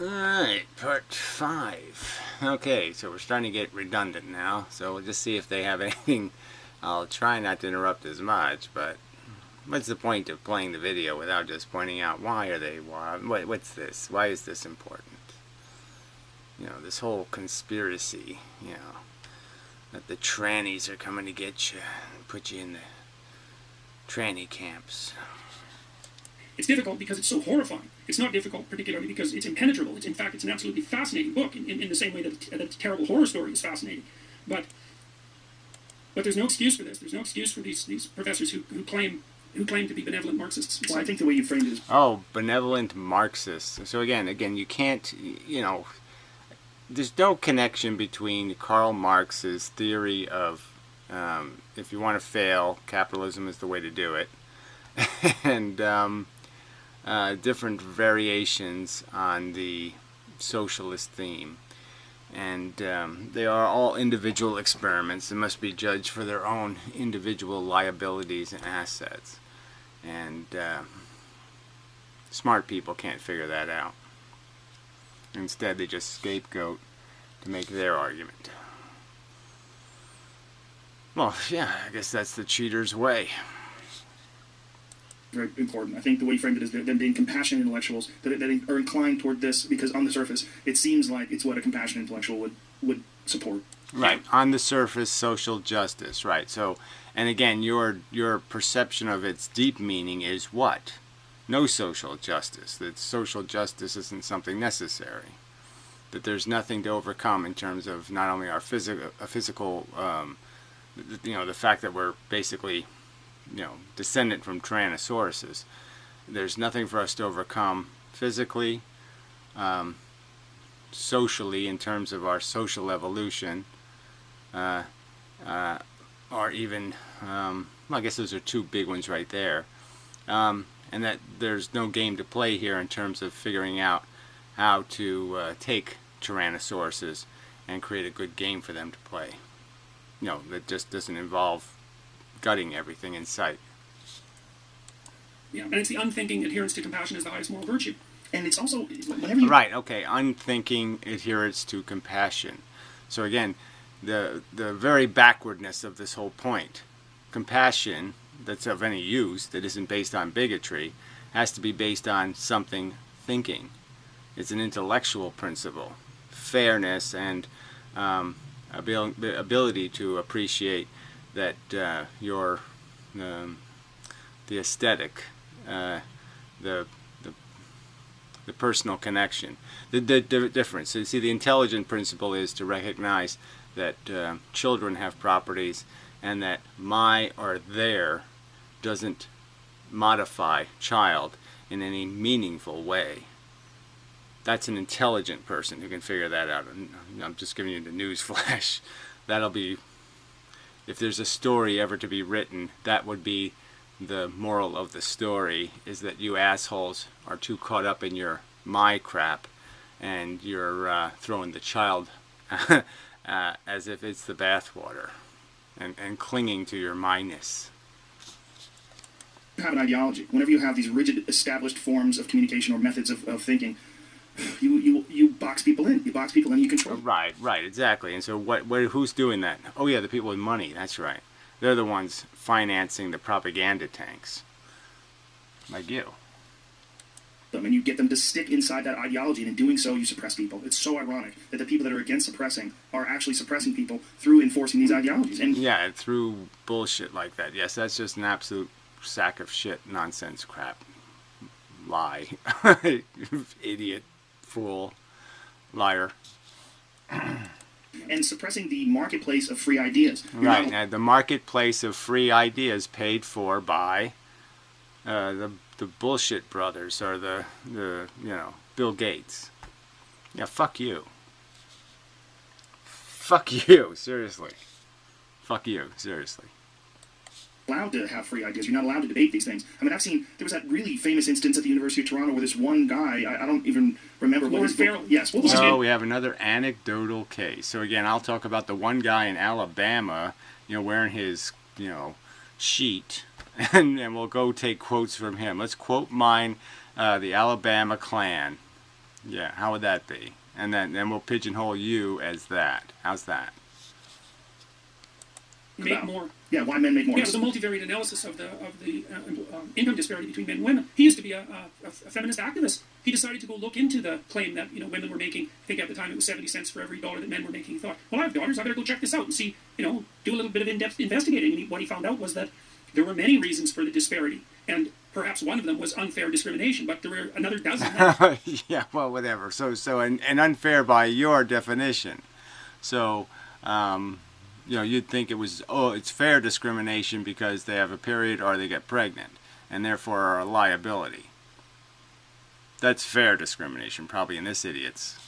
Alright, part 5. Okay, so we're starting to get redundant now, so we'll just see if they have anything. I'll try not to interrupt as much, but what's the point of playing the video without just pointing out what's this? Why is this important? You know, this whole conspiracy, you know, that the trannies are coming to get you and put you in the tranny camps. It's difficult because it's so horrifying. It's not difficult particularly because it's impenetrable. In fact, it's an absolutely fascinating book in the same way that a terrible horror story is fascinating. But there's no excuse for this. There's no excuse for these professors who claim to be benevolent Marxists. Well, I think the way you framed it is... Oh, benevolent Marxists. So again, you can't, you know, there's no connection between Karl Marx's theory of if you want to fail, capitalism is the way to do it, and different variations on the socialist theme. And they are all individual experiments that must be judged for their own individual liabilities and assets. And smart people can't figure that out. Instead, they just scapegoat to make their argument. Well, yeah, I guess that's the cheater's way. Very important. I think the way you framed it is them being compassionate intellectuals that are inclined toward this because on the surface it seems like it's what a compassionate intellectual would support. Right. On the surface, social justice. Right. So, and again, your perception of its deep meaning is what? No social justice. That social justice isn't something necessary. That there's nothing to overcome in terms of not only our physical, you know, the fact that we're basically, you know, descendant from Tyrannosauruses. There's nothing for us to overcome physically, socially, in terms of our social evolution, or even, well, I guess those are two big ones right there. And that there's no game to play here in terms of figuring out how to take Tyrannosauruses and create a good game for them to play. You know, that just doesn't involve gutting everything in sight. Yeah, and it's the unthinking adherence to compassion is the highest moral virtue. And it's also whenever you... Right, okay, unthinking adherence to compassion. So again, the very backwardness of this whole point. Compassion that's of any use, that isn't based on bigotry, has to be based on something thinking. It's an intellectual principle. Fairness and ability to appreciate that the aesthetic, the personal connection, the difference. So you see, the intelligent principle is to recognize that children have properties, and that my or their doesn't modify child in any meaningful way. That's an intelligent person who can figure that out. I'm just giving you the news flash. That'll be, if there's a story ever to be written, that would be the moral of the story, is that you assholes are too caught up in your my crap, and you're throwing the child as if it's the bathwater, and clinging to your myness. You have an ideology. Whenever you have these rigid, established forms of communication or methods of thinking, you box people in. You box people in, you control. Right, exactly. And so who's doing that? Oh yeah, the people with money, that's right. They're the ones financing the propaganda tanks. Like you. And you get them to stick inside that ideology, and in doing so you suppress people. It's so ironic that the people that are against suppressing are actually suppressing people through enforcing these ideologies. And yeah, through bullshit like that. Yes, that's just an absolute sack of shit, nonsense crap. Lie. Idiot. Fool, liar. And suppressing the marketplace of free ideas. Right, now the marketplace of free ideas paid for by the bullshit brothers, or the you know, Bill Gates. Yeah, fuck you. Fuck you, seriously. Fuck you, seriously. Allowed to have free ideas. You're not allowed to debate these things. I mean, I've seen, there was that really famous instance at the University of Toronto where this one guy, I don't even remember what his book... Yes, what was his name? We have another anecdotal case. So again, I'll talk about the one guy in Alabama, you know, wearing his, you know, sheet, and we'll go take quotes from him. Let's quote mine, the Alabama Klan. Yeah, how would that be? And then we'll pigeonhole you as that. How's that? Make more. Yeah, why men make more. Yeah, it was a multivariate analysis of the income disparity between men and women. He used to be a feminist activist. He decided to go look into the claim that women were making. I think at the time it was 70 cents for every dollar that men were making. He thought, well, I have daughters. I better go check this out and see. Do a little bit of in-depth investigating. And what he found out was that there were many reasons for the disparity, and perhaps one of them was unfair discrimination. But there were another dozen. Yeah, well, whatever. So and unfair by your definition. So. You'd think it was, it's fair discrimination because they have a period or they get pregnant, and therefore are a liability. That's fair discrimination, probably in this idiot's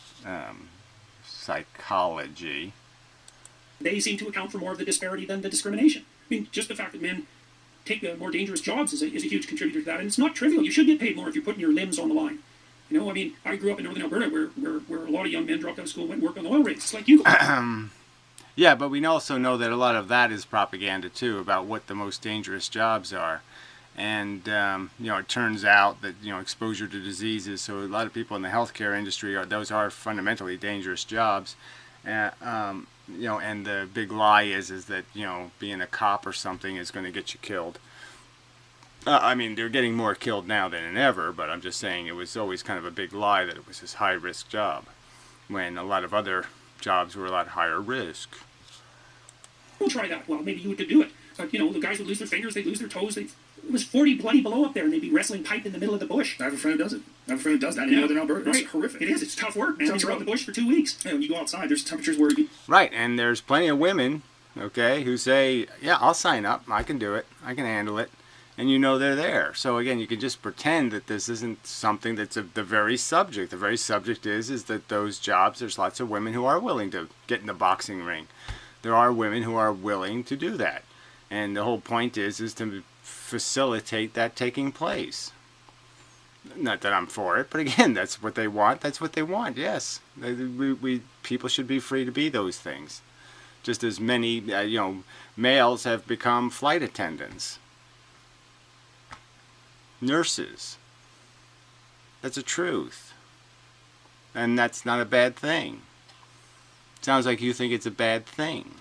psychology. They seem to account for more of the disparity than the discrimination. I mean, just the fact that men take more dangerous jobs is a huge contributor to that, and it's not trivial. You should get paid more if you're putting your limbs on the line. I mean, I grew up in northern Alberta where a lot of young men dropped out of school and went and worked on the oil rigs. It's like you. Yeah, but we also know that a lot of that is propaganda too, about what the most dangerous jobs are. And, it turns out that, exposure to diseases, so a lot of people in the healthcare industry, those are fundamentally dangerous jobs. And the big lie is that, being a cop or something is going to get you killed. I mean, they're getting more killed now than ever, but I'm just saying it was always kind of a big lie that it was this high-risk job, when a lot of other jobs were a lot higher risk. We'll try that. Well, maybe you could do it. But, the guys would lose their fingers, they'd lose their toes. It was 40 bloody below up there, and they'd be wrestling pipe in the middle of the bush. I have a friend who does it. I have a friend who does that in northern Alberta. It's horrific. It is. It's tough work, man. You're out in the bush for 2 weeks. Yeah, when you go outside, there's temperatures where you... Right, and there's plenty of women, who say, yeah, I'll sign up. I can do it. I can handle it. And they're there. So again, you can just pretend that this isn't something that's the very subject. The very subject is that those jobs, there's lots of women who are willing to get in the boxing ring. There are women who are willing to do that. And the whole point is to facilitate that taking place. Not that I'm for it, but again, that's what they want. That's what they want, yes. People should be free to be those things. Just as many, males have become flight attendants. Nurses. That's a truth. And that's not a bad thing. Sounds like you think it's a bad thing.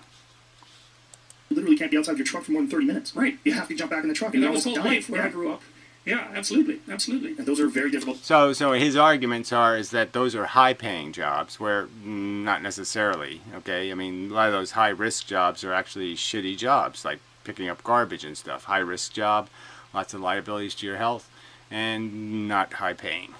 You literally can't be outside your truck for more than 30 minutes. Right. You have to jump back in the truck. And that was called life where I grew up. Yeah, absolutely. Absolutely. And those are very difficult. So his arguments is that those are high-paying jobs, where not necessarily, okay? I mean, a lot of those high-risk jobs are actually shitty jobs, like picking up garbage and stuff. High-risk job, lots of liabilities to your health, and not high-paying.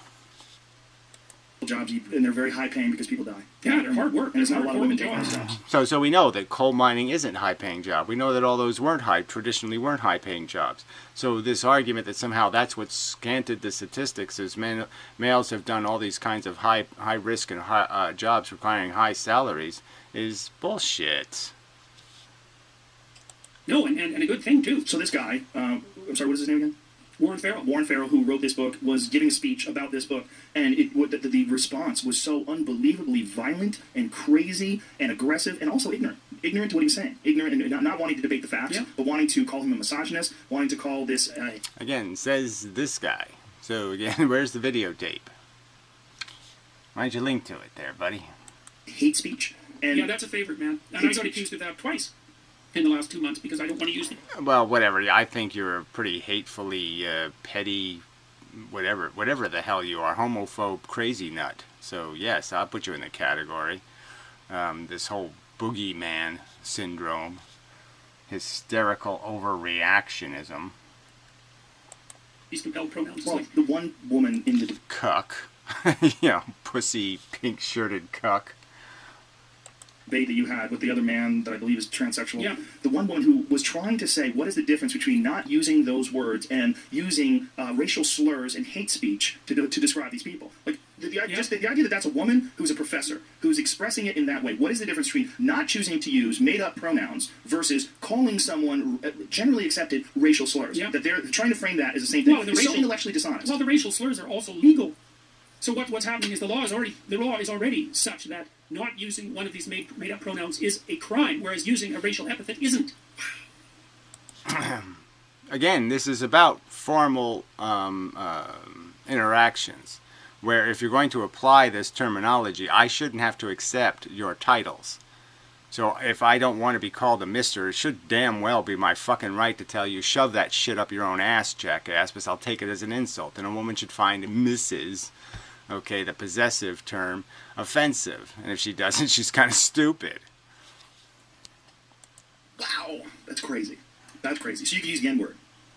Jobs, and they're very high-paying because people die. Yeah, they're hard work. And there's not a lot of women taking those jobs. So we know that coal mining isn't a high-paying job. We know that all those traditionally weren't high-paying jobs. So this argument that somehow that's what scanted the statistics is males have done all these kinds of high-risk and jobs requiring high salaries is bullshit. No, and a good thing, too. So this guy, I'm sorry, what is his name again? Warren Farrell. Warren Farrell, who wrote this book, was giving a speech about this book, and the response was so unbelievably violent and crazy and aggressive and also ignorant. Ignorant to what he was saying. Ignorant and not wanting to debate the facts, but wanting to call him a misogynist, wanting to call this... Again, says this guy. So again, where's the videotape? Why don't you link to it there, buddy? Hate speech. And yeah, that's a favorite, man. And I got accused of that twice in the last 2 months because I don't want to use them. Well, whatever. I think you're a pretty hatefully petty, whatever the hell you are, homophobe, crazy nut. So yes, I'll put you in the category. This whole boogeyman syndrome, hysterical overreactionism. These compelled pronouns. Well, the one woman in the cuck, pussy, pink-shirted cuck. debate that you had with the other man that I believe is transsexual. Yeah. The one woman who was trying to say what is the difference between not using those words and using racial slurs and hate speech to describe these people. Like the idea that that's a woman who's a professor who's expressing it in that way. What is the difference between not choosing to use made-up pronouns versus calling someone generally accepted racial slurs? Yeah. That they're trying to frame that as the same thing. Well, It's so intellectually dishonest. Well, the racial slurs are also legal. So what's happening is the law is already such that not using one of these made-up pronouns is a crime, whereas using a racial epithet isn't. Again, this is about formal interactions. where if you're going to apply this terminology, I shouldn't have to accept your titles. So if I don't want to be called a mister, it should damn well be my fucking right to tell you, shove that shit up your own ass, jackass, because I'll take it as an insult. And a woman should find Mrs., okay, the possessive term, offensive. And if she doesn't, she's kind of stupid. Wow, that's crazy. That's crazy. So you can use the N-word.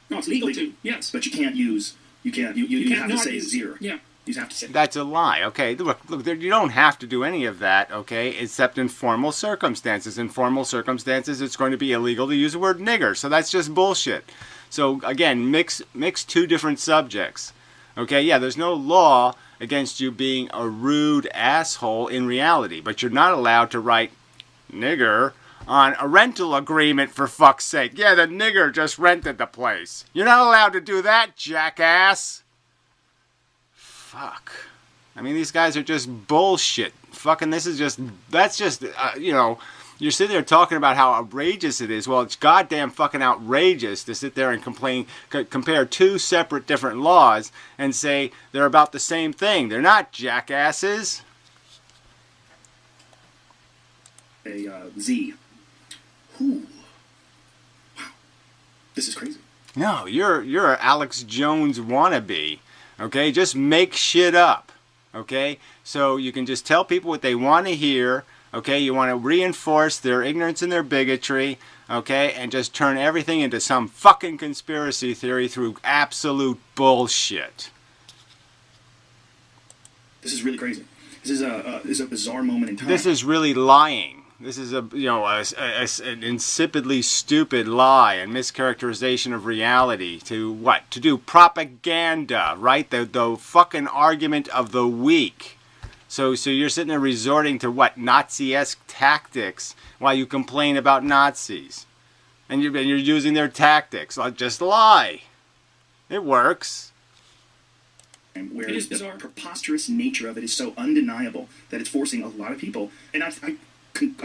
No, it's legal too. Yes, but you have to say zero. Yeah. You have to say that's a lie. Okay, look, you don't have to do any of that, okay, except in formal circumstances. In formal circumstances, it's going to be illegal to use the word nigger, so that's just bullshit. So again, mix two different subjects. Okay, yeah, there's no law against you being a rude asshole in reality, but you're not allowed to write nigger on a rental agreement, for fuck's sake. Yeah, the nigger just rented the place. You're not allowed to do that, jackass. Fuck. I mean, these guys are just bullshit. Fucking, that's just, you're sitting there talking about how outrageous it is. Well, it's goddamn fucking outrageous to sit there and compare two separate different laws and say they're about the same thing. They're not, jackasses. Z. Ooh. Wow. This is crazy. No, you're an Alex Jones wannabe. Okay, just make shit up. Okay, so you can just tell people what they want to hear. Okay, you want to reinforce their ignorance and their bigotry. Okay, and just turn everything into some fucking conspiracy theory through absolute bullshit. This is really crazy. This is a bizarre moment in time. This is really lying. This is an insipidly stupid lie and mischaracterization of reality to what? To do propaganda, right? The fucking argument of the weak. So you're sitting there resorting to what? Nazi-esque tactics while you complain about Nazis. And you're using their tactics. Just lie. It works. Where it is the bizarre. Preposterous nature of it is so undeniable that it's forcing a lot of people, and I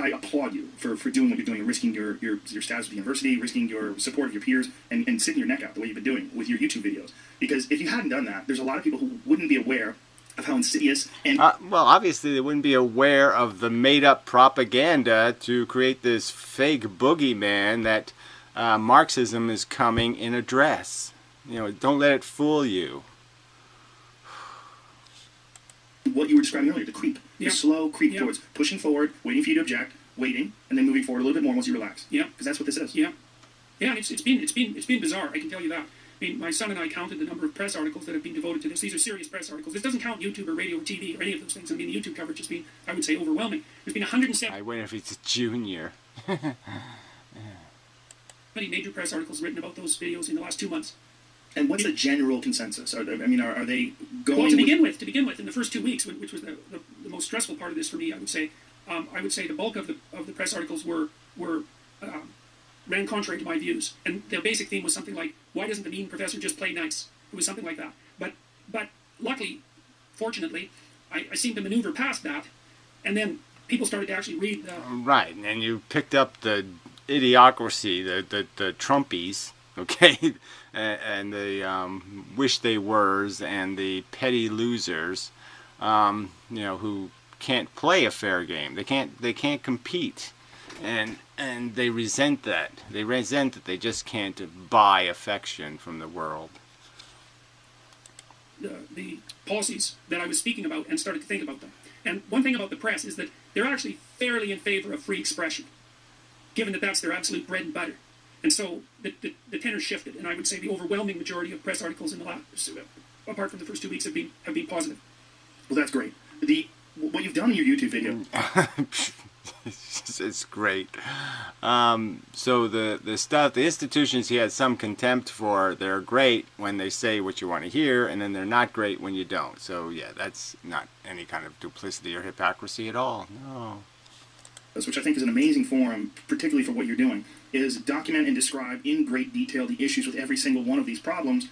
applaud you for doing what you're doing, risking your status with the university, risking your support of your peers, and sticking your neck out the way you've been doing with your YouTube videos. Because if you hadn't done that, there's a lot of people who wouldn't be aware of how insidious and... well, obviously they wouldn't be aware of the made-up propaganda to create this fake boogeyman that Marxism is coming in a dress. Don't let it fool you. What you were describing earlier, the creep. Yeah. The slow creep Yeah. towards pushing forward, waiting for you to object, waiting, and then moving forward a little bit more once you relax. Yeah. Because that's what this is. Yeah. Yeah, and it's been bizarre, I can tell you that. I mean, my son and I counted the number of press articles that have been devoted to this. These are serious press articles. This doesn't count YouTube or radio or TV or any of those things. I mean, the YouTube coverage has been, I would say, overwhelming. There's been 170 I wonder if he's a junior. major press articles written about those videos in the last 2 months. And what's the general consensus? Are they going... Well, to begin with, in the first 2 weeks, which was the most stressful part of this for me, I would say the bulk of the press articles ran contrary to my views, and their basic theme was something like, "Why doesn't the mean professor just play nice?" It was something like that. But luckily, fortunately, I seemed to maneuver past that, and then people started to actually read. Right, and you picked up the idiocracy, the Trumpies. Okay, and the wish they were's and the petty losers, who can't play a fair game. They can't compete, and they resent that. They resent that they just can't buy affection from the world. The policies that I was speaking about and started to think about them. And one thing about the press is that they're actually fairly in favor of free expression, given that that's their absolute bread and butter. And so the tenor shifted, and I would say the overwhelming majority of press articles in the last, apart from the first 2 weeks, have been positive. Well, that's great. What you've done in your YouTube video... it's great. So the institutions he had some contempt for, they're great when they say what you want to hear, and then they're not great when you don't. So yeah, that's not any kind of duplicity or hypocrisy at all. No. Which I think is an amazing forum, particularly for what you're doing, is document and describe in great detail the issues with every single one of these problems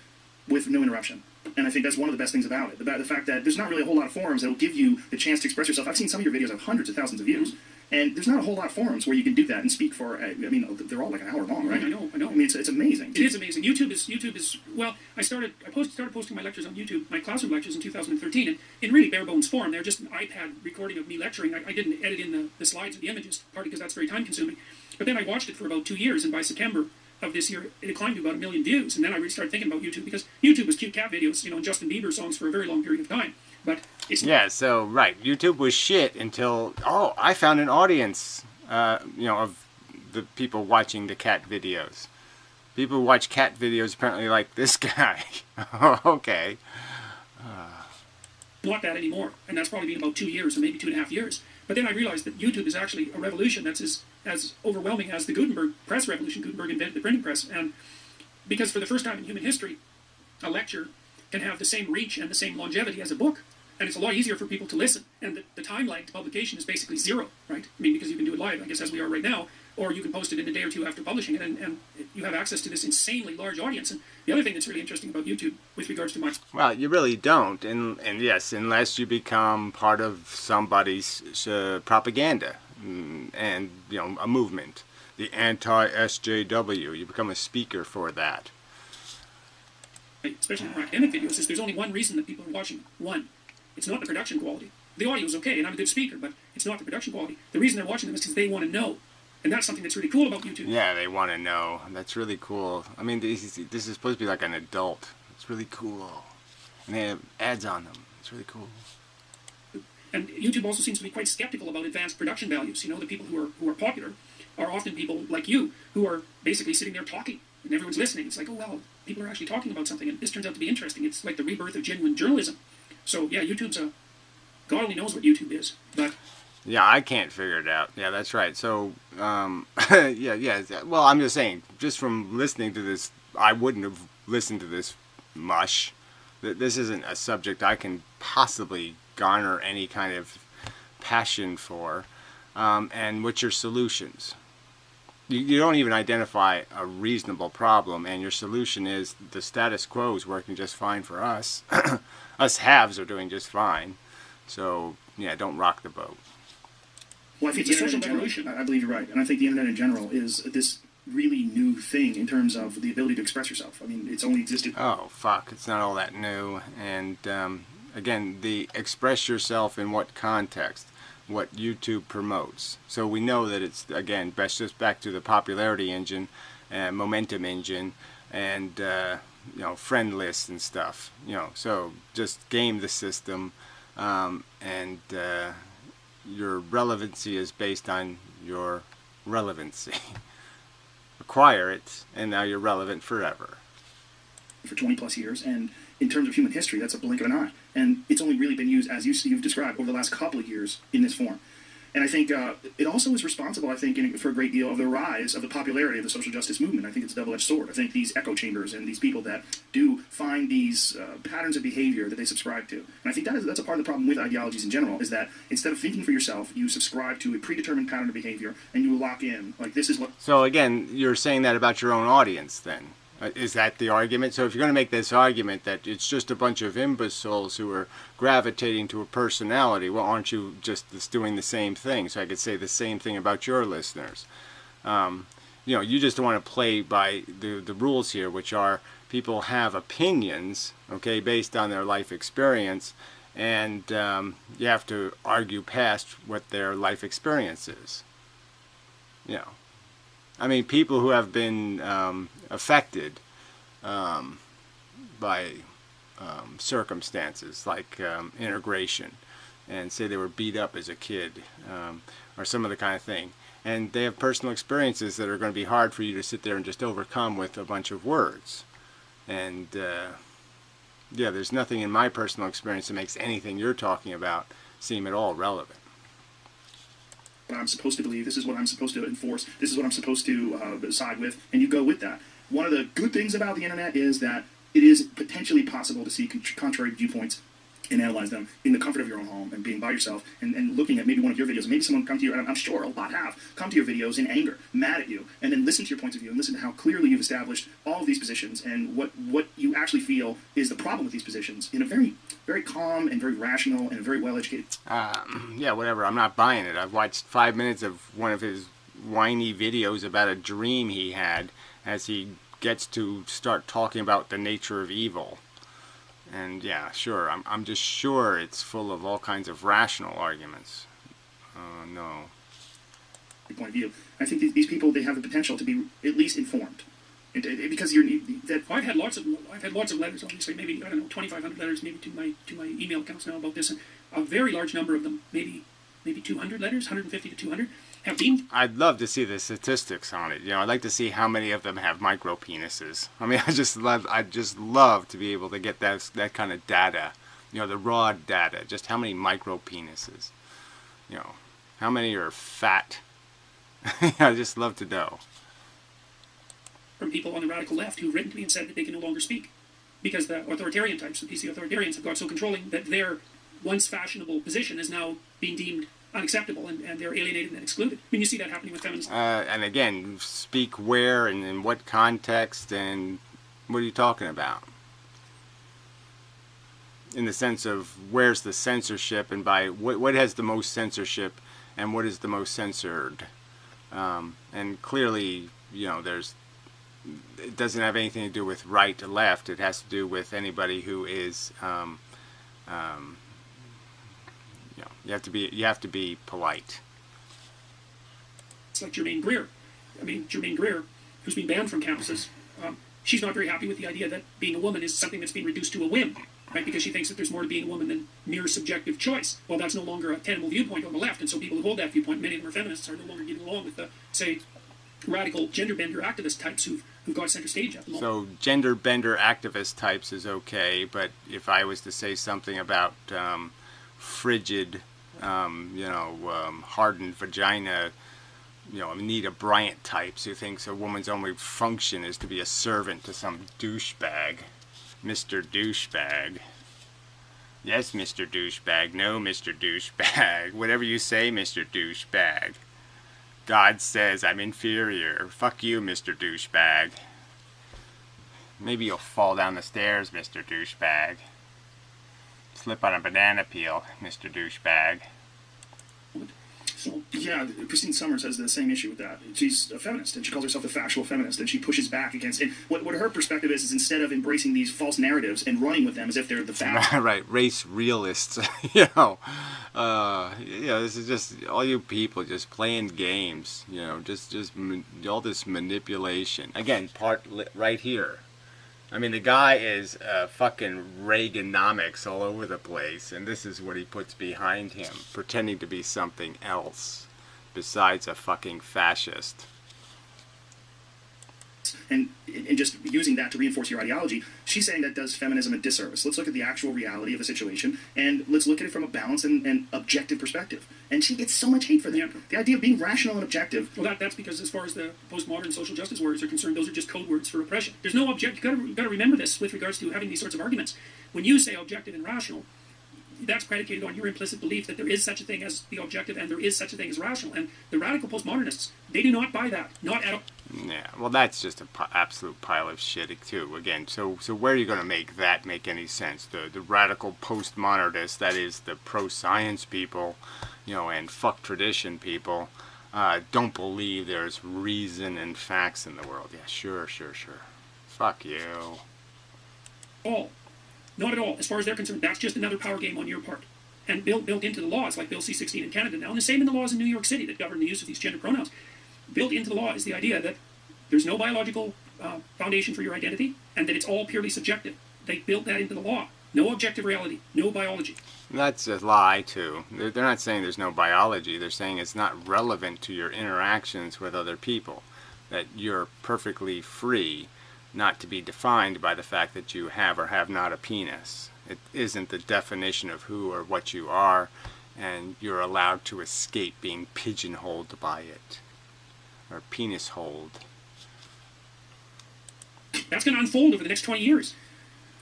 with no interruption. And I think that's one of the best things about it. The fact that there's not really a whole lot of forums that will give you the chance to express yourself. I've seen some of your videos have hundreds of thousands of views. And there's not a whole lot of forums where you can do that and speak for, I mean, they're all like an hour long, right? I know. I mean, it's amazing. It is amazing. YouTube is well, I started posting my lectures on YouTube, my classroom lectures in 2013, and in really bare bones form. They're just an iPad recording of me lecturing. I didn't edit in the slides or the images, partly because that's very time consuming. But then I watched it for about 2 years, and by September of this year, it climbed to about 1 million views. And then I really started thinking about YouTube, because YouTube was cute cat videos, and Justin Bieber songs for a very long period of time. But it's so right, YouTube was shit until I found an audience, of the people watching the cat videos. People who watch cat videos apparently like this guy. Okay. not that anymore, and that's probably been about 2 years or maybe 2.5 years. But then I realized that YouTube is actually a revolution that's as overwhelming as the Gutenberg press revolution. Gutenberg invented the printing press, and because for the first time in human history, a lecture can have the same reach and the same longevity as a book, and it's a lot easier for people to listen. And the time lag to publication is basically zero, right? I mean, because you can do it live, I guess, as we are right now, or you can post it in a day or two after publishing it, and you have access to this insanely large audience. And the other thing that's really interesting about YouTube with regards to my... Well, you really don't, and yes, unless you become part of somebody's propaganda, and, a movement, the anti-SJW, you become a speaker for that. Especially for academic videos, is there's only one reason that people are watching. One, it's not the production quality. The audio is okay, and I'm a good speaker, but it's not the production quality. The reason they're watching them is because they want to know. And that's something that's really cool about YouTube. Yeah, they want to know. That's really cool. I mean, this is supposed to be like an adult. It's really cool. And they have ads on them. It's really cool. And YouTube also seems to be quite skeptical about advanced production values. The people who are popular are often people like you who are basically sitting there talking, and everyone's listening. It's like, oh, well, people are actually talking about something, and this turns out to be interesting. It's like the rebirth of genuine journalism. So, yeah, YouTube's God only knows what YouTube is, but... Yeah, I can't figure it out. Yeah, that's right. So, yeah. Well, I'm just saying, just from listening to this, I wouldn't have listened to this mush. This isn't a subject I can possibly garner any kind of passion for. And what's your solutions? You don't even identify a reasonable problem, and your solution is the status quo is working just fine for us. Us haves are doing just fine. So, yeah, don't rock the boat. Well, I think the internet in general, I believe you're right, and I think the internet in general is this really new thing in terms of the ability to express yourself. I mean, it's only existed... Oh, fuck, it's not all that new. And, again, the express yourself in what context, what YouTube promotes. So we know that it's, again, best just back to the popularity engine, momentum engine, and, friend lists and stuff. So just game the system, and... your relevancy is based on your relevancy. Acquire it, and now you're relevant forever. For 20 plus years, and in terms of human history, that's a blink of an eye. And it's only really been used, as you've described, over the last couple of years in this form. And I think it also is responsible, I think, for a great deal of the rise of the popularity of the social justice movement. I think it's a double-edged sword. I think these echo chambers and these people that do find these patterns of behavior that they subscribe to. And I think that's a part of the problem with ideologies in general, is that instead of thinking for yourself, you subscribe to a predetermined pattern of behavior, and you lock in, like, this is what... So, again, you're saying that about your own audience, then? Is that the argument? So if you're going to make this argument that it's just a bunch of imbeciles who are gravitating to a personality, well, aren't you just doing the same thing? So I could say the same thing about your listeners. You just want to play by the rules here, which are people have opinions, okay, based on their life experience, and you have to argue past what their life experience is. I mean, people who have been affected by circumstances like integration, and say they were beat up as a kid, or some other kind of thing, and they have personal experiences that are going to be hard for you to sit there and just overcome with a bunch of words. And yeah, there's nothing in my personal experience that makes anything you're talking about seem at all relevant. What I'm supposed to believe, this is what I'm supposed to enforce, this is what I'm supposed to side with, and you go with that. One of the good things about the internet is that it is potentially possible to see contrary viewpoints and analyze them in the comfort of your own home and being by yourself and looking at maybe one of your videos. And maybe someone come to you, and I'm sure a lot have, come to your videos in anger, mad at you, and then listen to your points of view and listen to how clearly you've established all of these positions and what you actually feel is the problem with these positions in a very, very calm and very rational and very well-educated. Yeah, whatever. I'm not buying it. I've watched 5 minutes of one of his whiny videos about a dream he had as he gets to start talking about the nature of evil. And yeah, sure, I'm just sure it's full of all kinds of rational arguments. No. Point of view. I think these people, they have the potential to be at least informed, because I've had lots of letters. Obviously, maybe I don't know, 2,500 letters, maybe to my email accounts now about this, and a very large number of them, maybe 200 letters, 150 to 200, have been. I'd love to see the statistics on it. You know, I'd like to see how many of them have micro penises. I mean, I'd just love to be able to get that kind of data. You know, the raw data. Just how many micro penises. You know, how many are fat. I just love to know. From people on the radical left who've written to me and said that they can no longer speak because the authoritarian types, the PC authoritarians, have got so controlling that their once fashionable position is now being deemed unacceptable, and they're alienated and excluded. I mean, you see that happening with feminism. And again, speak where and in what context, and what are you talking about? In the sense of where's the censorship, and by what has the most censorship, and what is the most censored? And clearly, you know, it doesn't have anything to do with right to left. It has to do with anybody who is you have to be polite. It's like Germaine Greer. I mean, Germaine Greer, who's been banned from campuses, she's not very happy with the idea that being a woman is something that's been reduced to a whim, right? Because she thinks that there's more to being a woman than mere subjective choice. Well, that's no longer a tenable viewpoint on the left, and so people who hold that viewpoint, many of them are feminists, are no longer getting along with the, say, radical gender bender activist types who've got center stage at the moment. So gender bender activist types is okay, but if I was to say something about frigid, hardened vagina, Anita Bryant types who thinks a woman's only function is to be a servant to some douchebag. Mr. Douchebag. Yes, Mr. Douchebag. No, Mr. Douchebag. Whatever you say, Mr. Douchebag. God says I'm inferior. Fuck you, Mr. Douchebag. Maybe you'll fall down the stairs, Mr. Douchebag. Slip on a banana peel, Mr. Douchebag. So, yeah, Christine Summers has the same issue with that. She's a feminist, and she calls herself the factual feminist, and she pushes back against it. What her perspective is instead of embracing these false narratives and running with them as if they're the fact. Right, race realists. This is just all you people just playing games. Just all this manipulation. Again, right here. I mean, the guy is fucking Reaganomics all over the place, and this is what he puts behind him, pretending to be something else besides a fucking fascist. And just using that to reinforce your ideology, she's saying that does feminism a disservice. Let's look at the actual reality of the situation, and let's look at it from a balanced and objective perspective. And she gets so much hate for that. Yeah. The idea of being rational and objective. Well, that's because as far as the postmodern social justice words are concerned, those are just code words for oppression. There's no object. You've got to remember this with regards to having these sorts of arguments. When you say objective and rational, that's predicated on your implicit belief that there is such a thing as the objective and there is such a thing as rational. And the radical postmodernists, they do not buy that. Not at all. Yeah, well, that's just an absolute pile of shit, too. Again, so where are you going to make that make any sense? The radical postmodernists, that is the pro-science people, and fuck tradition people, don't believe there's reason and facts in the world. Yeah, sure. Fuck you. All. Not at all. As far as they're concerned, that's just another power game on your part. And built into the laws, like Bill C-16 in Canada now, and the same in the laws in New York City that govern the use of these gender pronouns. Built into the law is the idea that there's no biological foundation for your identity, and that it's all purely subjective. They built that into the law. No objective reality, no biology. That's a lie, too. They're not saying there's no biology. They're saying it's not relevant to your interactions with other people, that you're perfectly free not to be defined by the fact that you have or have not a penis. It isn't the definition of who or what you are, and you're allowed to escape being pigeonholed by it. Or penis hold. That's going to unfold over the next 20 years.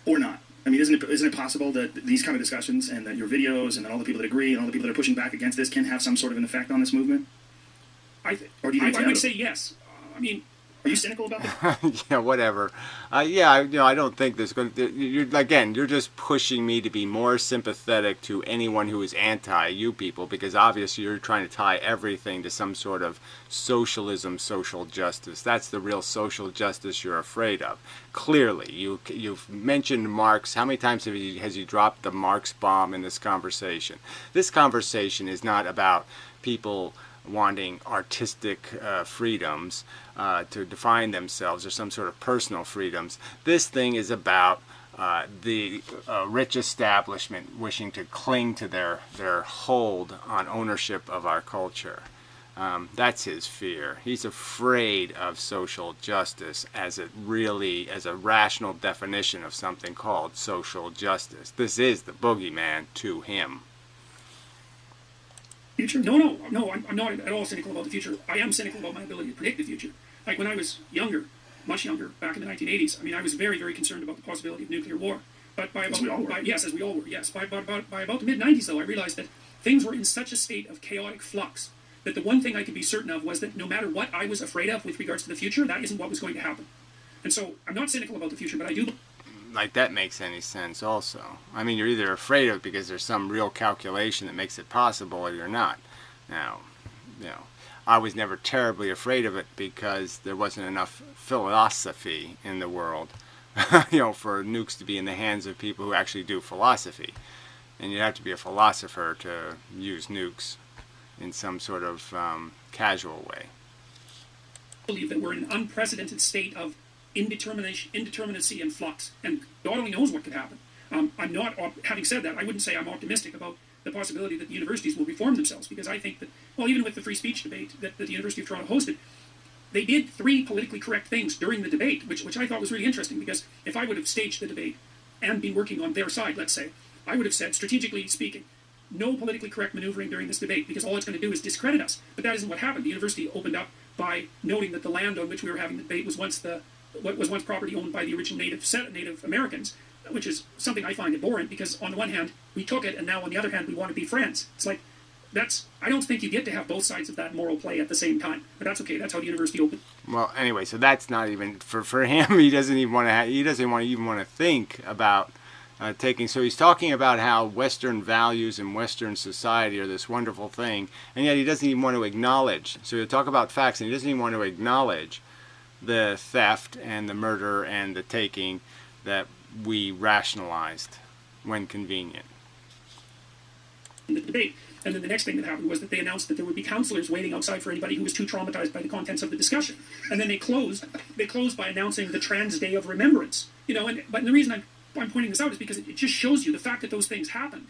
Or not. I mean, isn't it possible that these kind of discussions and that your videos and all the people that agree and all the people that are pushing back against this can have some sort of an effect on this movement? I would say yes. I mean, are you cynical about that? Yeah, whatever. Yeah, I don't think there's going to... You're just pushing me to be more sympathetic to anyone who is anti-you people, because obviously you're trying to tie everything to some sort of socialism, social justice. That's the real social justice you're afraid of. Clearly, you've mentioned Marx. How many times has he dropped the Marx bomb in this conversation? This conversation is not about people wanting artistic freedoms to define themselves or some sort of personal freedoms. This thing is about the rich establishment wishing to cling to their hold on ownership of our culture. That's his fear. He's afraid of social justice as a rational definition of something called social justice. This is the boogeyman to him. Future? No, I'm not at all cynical about the future. I am cynical about my ability to predict the future. Like when I was younger, much younger, back in the 1980s, I mean, I was very, very concerned about the possibility of nuclear war. But by about, as we all were. Yes, as we all were, yes. By about the mid-90s, though, I realized that things were in such a state of chaotic flux that the one thing I could be certain of was that no matter what I was afraid of with regards to the future, that isn't what was going to happen. And so I'm not cynical about the future, but I do... Like that makes any sense also. I mean, you're either afraid of it because there's some real calculation that makes it possible, or you're not. Now, I was never terribly afraid of it because there wasn't enough philosophy in the world, for nukes to be in the hands of people who actually do philosophy. And you have to be a philosopher to use nukes in some sort of casual way. I believe that we're in an unprecedented state of indeterminacy and flux, and God only knows what could happen. I'm not, having said that, I wouldn't say I'm optimistic about the possibility that the universities will reform themselves, because I think that, well, even with the free speech debate that the University of Toronto hosted, they did 3 politically correct things during the debate, which I thought was really interesting, because if I would have staged the debate and been working on their side, let's say, I would have said, strategically speaking, no politically correct maneuvering during this debate, because all it's going to do is discredit us. But that isn't what happened. The university opened up by noting that the land on which we were having the debate was once property owned by the original Native Americans, which is something I find abhorrent, because on the one hand, we took it, and now on the other hand, we want to be friends. It's like, I don't think you get to have both sides of that moral play at the same time. But that's okay. That's how the university opened. Well, anyway, so that's not even, for him, he doesn't even want to think about taking, so he's talking about how Western values and Western society are this wonderful thing, and yet he doesn't even want to acknowledge, so he'll talk about facts, and he doesn't even want to acknowledge the theft and the murder and the taking that we rationalized when convenient. In the debate, and then the next thing that happened was that they announced that there would be counselors waiting outside for anybody who was too traumatized by the contents of the discussion. And then they closed by announcing the Trans Day of Remembrance. But the reason I'm pointing this out is because it just shows you the fact that those things happened.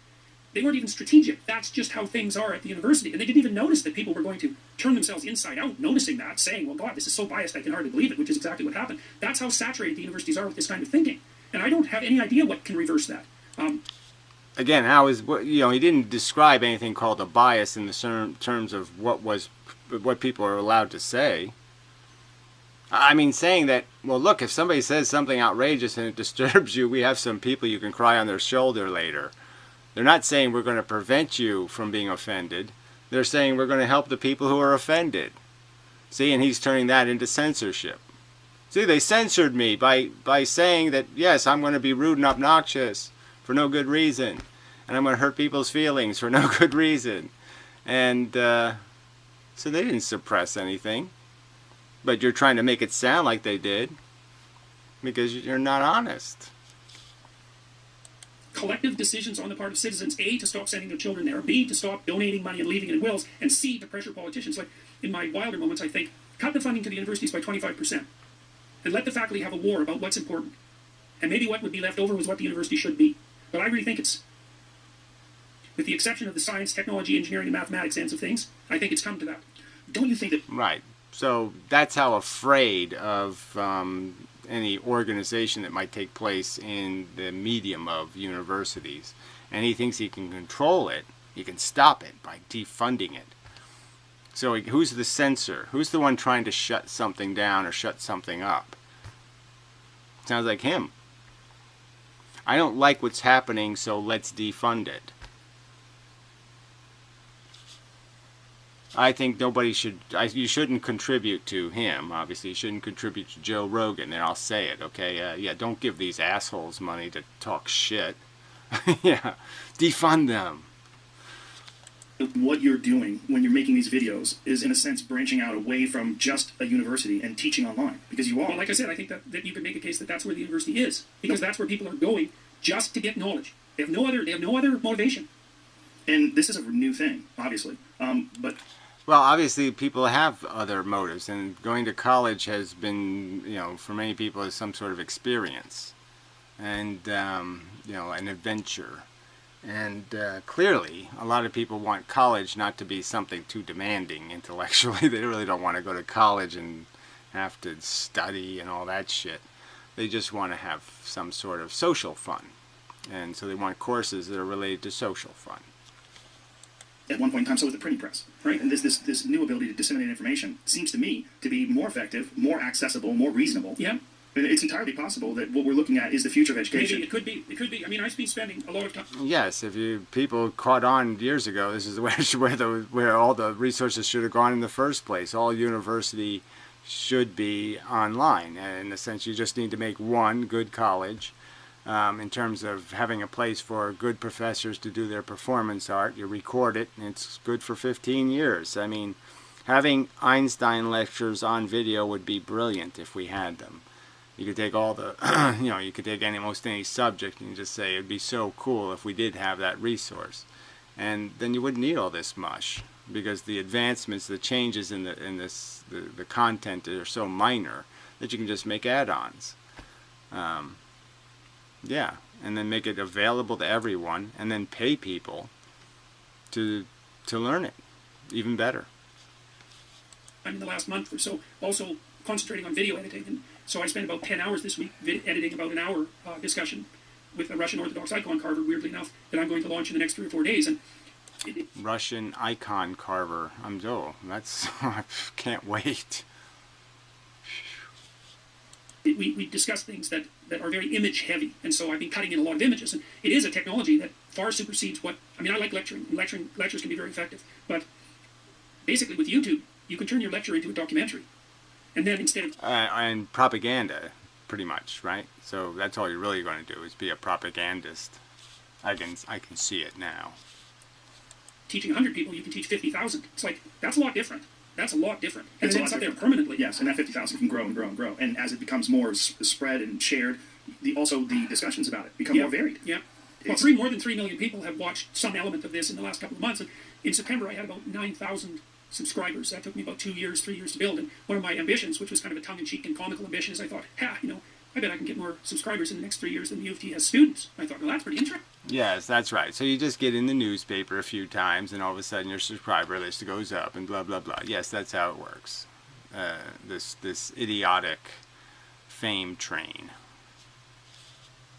They weren't even strategic. That's just how things are at the university. And they didn't even notice that people were going to turn themselves inside out, noticing that, saying, well, God, this is so biased, I can hardly believe it, which is exactly what happened. That's how saturated the universities are with this kind of thinking. And I don't have any idea what can reverse that. Again, he didn't describe anything called a bias in the terms of what people are allowed to say. I mean, saying that, well, look, if somebody says something outrageous and it disturbs you, we have some people you can cry on their shoulder later. They're not saying we're going to prevent you from being offended. They're saying we're going to help the people who are offended. See, and he's turning that into censorship. See, they censored me by saying that, yes, I'm going to be rude and obnoxious for no good reason. And I'm going to hurt people's feelings for no good reason. And so they didn't suppress anything. But you're trying to make it sound like they did because you're not honest. Collective decisions on the part of citizens, A, to stop sending their children there, B, to stop donating money and leaving it in wills, and C, to pressure politicians. Like, in my wilder moments, I think, cut the funding to the universities by 25%. And let the faculty have a war about what's important. And maybe what would be left over was what the university should be. But I really think it's, with the exception of the science, technology, engineering, and mathematics ends of things, I think it's come to that. Don't you think that... Right. So that's how afraid of any organization that might take place in the medium of universities. And he thinks he can control it, he can stop it by defunding it. So who's the censor? Who's the one trying to shut something down or shut something up? Sounds like him. I don't like what's happening, so let's defund it. I think nobody should, you shouldn't contribute to him, obviously. You shouldn't contribute to Joe Rogan, and I'll say it, okay? Yeah, don't give these assholes money to talk shit. Yeah, defund them. What you're doing when you're making these videos is, in a sense, branching out away from just a university and teaching online, because you are. Well, like I said, I think that you can make a case that that's where the university is, because that's where people are going just to get knowledge. They have no other motivation. And this is a new thing, obviously. But well, obviously people have other motives, and going to college has been, you know, for many people is some sort of experience and, you know, an adventure. And clearly, a lot of people want college not to be something too demanding intellectually. They really don't want to go to college and have to study and all that shit. They just want to have some sort of social fun. And so they want courses that are related to social fun. At one point in time, so was the printing press, right? And this new ability to disseminate information seems to me to be more effective, more accessible, more reasonable. Yeah. And it's entirely possible that what we're looking at is the future of education. Maybe it could be. I mean, I've been spending a lot of time. Yes, if people caught on years ago, this is where all the resources should have gone in the first place. All university should be online. And in a sense, you just need to make one good college. In terms of having a place for good professors to do their performance art, you record it, and it's good for 15 years. I mean, having Einstein lectures on video would be brilliant if we had them. You could take all the, you know, you could take almost any subject and just say it'd be so cool if we did have that resource, and then you wouldn't need all this mush, because the advancements, the changes in the content are so minor that you can just make add-ons. Yeah, and then make it available to everyone, and then pay people to learn it even better. In the last month or so, also concentrating on video editing, and so I spent about 10 hours this week editing about an hour discussion with a Russian Orthodox icon carver, weirdly enough, that I'm going to launch in the next 3 or 4 days. And Russian icon carver. That's I can't wait. We discuss things that are very image heavy, and so I've been cutting in a lot of images, and it is a technology that far supersedes what, I mean, I like lecturing, and lectures can be very effective, but basically with YouTube, you can turn your lecture into a documentary, and then instead of... and propaganda, pretty much, right? So that's all you're really going to do, is be a propagandist. I can see it now. Teaching 100 people, you can teach 50,000. It's like, that's a lot different. That's a lot different. And It's a then lot it's up there different. permanently. Yes, and that 50,000 can grow and grow and grow. And as it becomes more spread and shared, also the discussions about it become more varied. Yeah. Well, more than 3 million people have watched some element of this in the last couple of months. And in September, I had about 9,000 subscribers. That took me about 3 years to build. And one of my ambitions, which was kind of a tongue-in-cheek and comical ambition, is I thought, I bet I can get more subscribers in the next 3 years than the U of T has students. I thought, well, that's pretty interesting. Yes, that's right. So you just get in the newspaper a few times, and all of a sudden your subscriber list goes up, and blah, blah, blah. Yes, that's how it works. This idiotic fame train.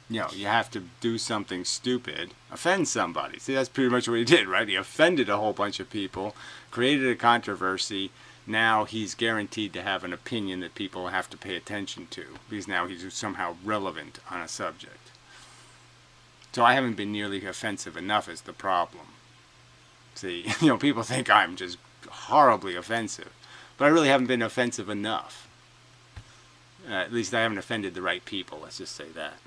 You know, you have to do something stupid, offend somebody. See, that's pretty much what he did, right? He offended a whole bunch of people, created a controversy. Now he's guaranteed to have an opinion that people have to pay attention to, because now he's somehow relevant on a subject. So I haven't been nearly offensive enough is the problem. See, people think I'm just horribly offensive, but I really haven't been offensive enough. At least I haven't offended the right people, let's just say that.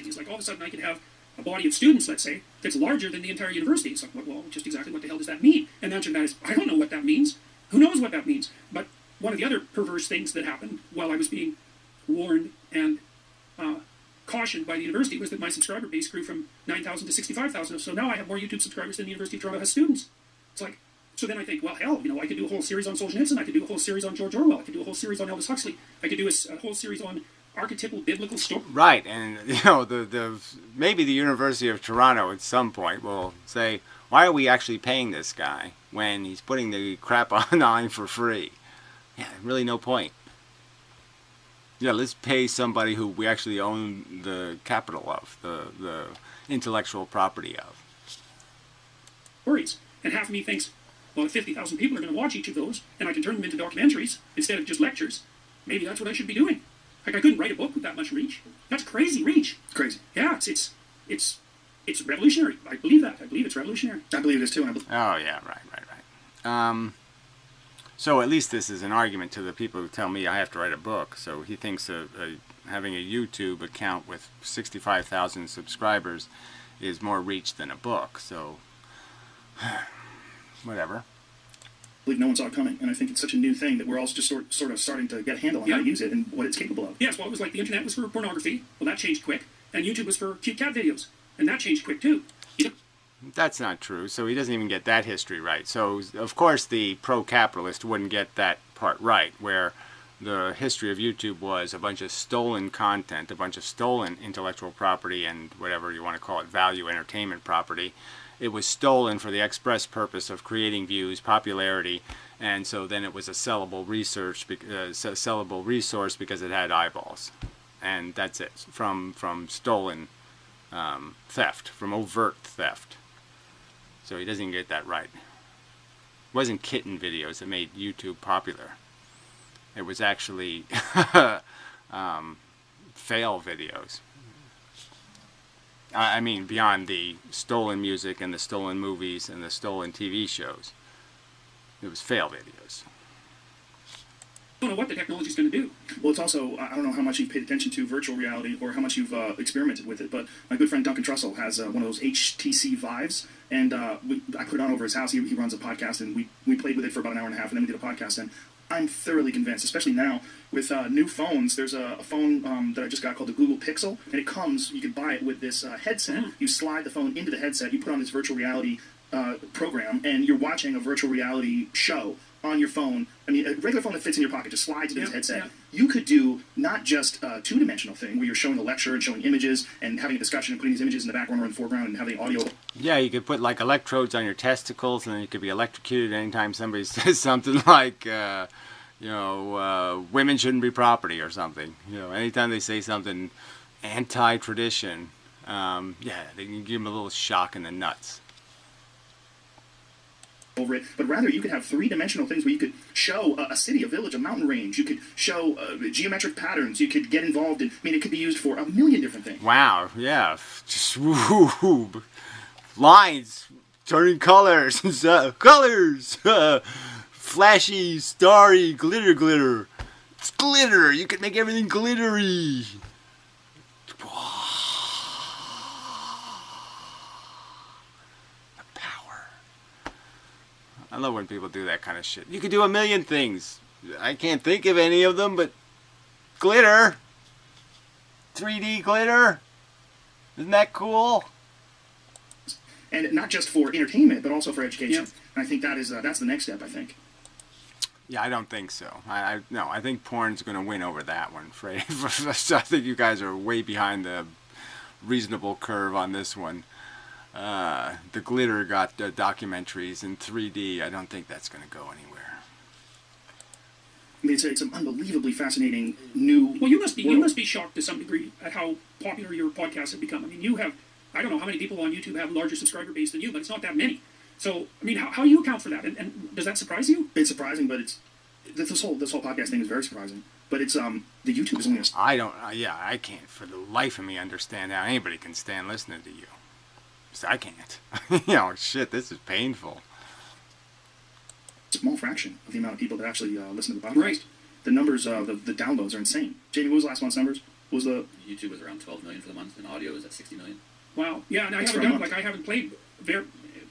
It's like all of a sudden I could have a body of students, let's say, that's larger than the entire university. It's like, well, just exactly what the hell does that mean? And the answer to that is, I don't know what that means. Who knows what that means? But one of the other perverse things that happened while I was being warned and cautioned by the university was that my subscriber base grew from 9,000 to 65,000. So now I have more YouTube subscribers than the University of Toronto has students. It's like, so then I think, well, hell, I could do a whole series on Solzhenitsyn. I could do a whole series on George Orwell. I could do a whole series on Aldous Huxley. I could do a whole series on archetypal biblical story. Right, and maybe the University of Toronto at some point will say, why are we actually paying this guy when he's putting the crap online for free? Yeah, really no point. Yeah, let's pay somebody who we actually own the capital of, the intellectual property of. Stories. And half of me thinks, well, if 50,000 people are going to watch each of those, and I can turn them into documentaries instead of just lectures, maybe that's what I should be doing. Like, I couldn't write a book with that much reach. That's crazy reach. It's crazy. Yeah, it's revolutionary. I believe that. I believe it's revolutionary. I believe it is too. And Oh yeah, right. So at least this is an argument to the people who tell me I have to write a book. So he thinks having a YouTube account with 65,000 subscribers is more reach than a book. So whatever. I believe no one saw it coming, and I think it's such a new thing that we're all just sort of starting to get a handle on how to use it and what it's capable of. Yes, well, it was like the internet was for pornography. Well, that changed quick. And YouTube was for cute cat videos. And that changed quick, too. That's not true. So he doesn't even get that history right. So, of course, the pro-capitalist wouldn't get that part right, where the history of YouTube was a bunch of stolen content, a bunch of stolen intellectual property and whatever you want to call it, value entertainment property. It was stolen for the express purpose of creating views, popularity, and so then it was a sellable resource because it had eyeballs. And that's it, from stolen theft, from overt theft. So he doesn't get that right. It wasn't kitten videos that made YouTube popular. It was actually fail videos. I mean, beyond the stolen music and the stolen movies and the stolen TV shows. It was fail videos. I don't know what the technology is going to do. Well, it's also, I don't know how much you've paid attention to virtual reality or how much you've experimented with it, but my good friend Duncan Trussell has one of those HTC Vives, and I put it on over his house. He runs a podcast, and we played with it for about an hour and a half, and then we did a podcast, and I'm thoroughly convinced, especially now with new phones. There's a phone that I just got called the Google Pixel, and it comes, you can buy it with this headset. You slide the phone into the headset, you put on this virtual reality program, and you're watching a virtual reality show on your phone. I mean, a regular phone that fits in your pocket just slides into this headset. Yeah. You could do not just a two-dimensional thing where you're showing a lecture and showing images and having a discussion and putting these images in the background or in the foreground and having audio. Yeah, you could put like electrodes on your testicles, and then you could be electrocuted anytime somebody says something like, women shouldn't be property or something. You know, anytime they say something anti-tradition, they can give them a little shock in the nuts. Over it, but rather you could have three-dimensional things where you could show a city, a village, a mountain range. You could show geometric patterns. You could get involved in. I mean, it could be used for a million different things. Wow! Yeah, just lines turning colors, flashy, starry, glitter. It's glitter. You could make everything glittery. I love when people do that kind of shit. You could do a million things. I can't think of any of them, but glitter. 3D glitter. Isn't that cool? And not just for entertainment, but also for education. Yep. And I think that's the next step, I think. Yeah, I don't think so. I think porn's going to win over that one. So I think you guys are way behind the reasonable curve on this one. The glitter got documentaries in 3D. I don't think that's going to go anywhere. I mean, it's an unbelievably fascinating new. Well, you must be shocked to some degree at how popular your podcasts have become. I mean, you have, I don't know how many people on YouTube have a larger subscriber base than you, but it's not that many. So, I mean, how do you account for that? And does that surprise you? It's surprising, but this whole podcast thing is very surprising. But it's the YouTube is only. I can't for the life of me understand how anybody can stand listening to you. I can't. Shit, this is painful. It's a small fraction of the amount of people that actually listen to the podcast. Right. The numbers, the downloads are insane. Jamie, what was last month's numbers? YouTube was around 12 million for the month, and audio was at 60 million. Wow. Yeah, and I haven't played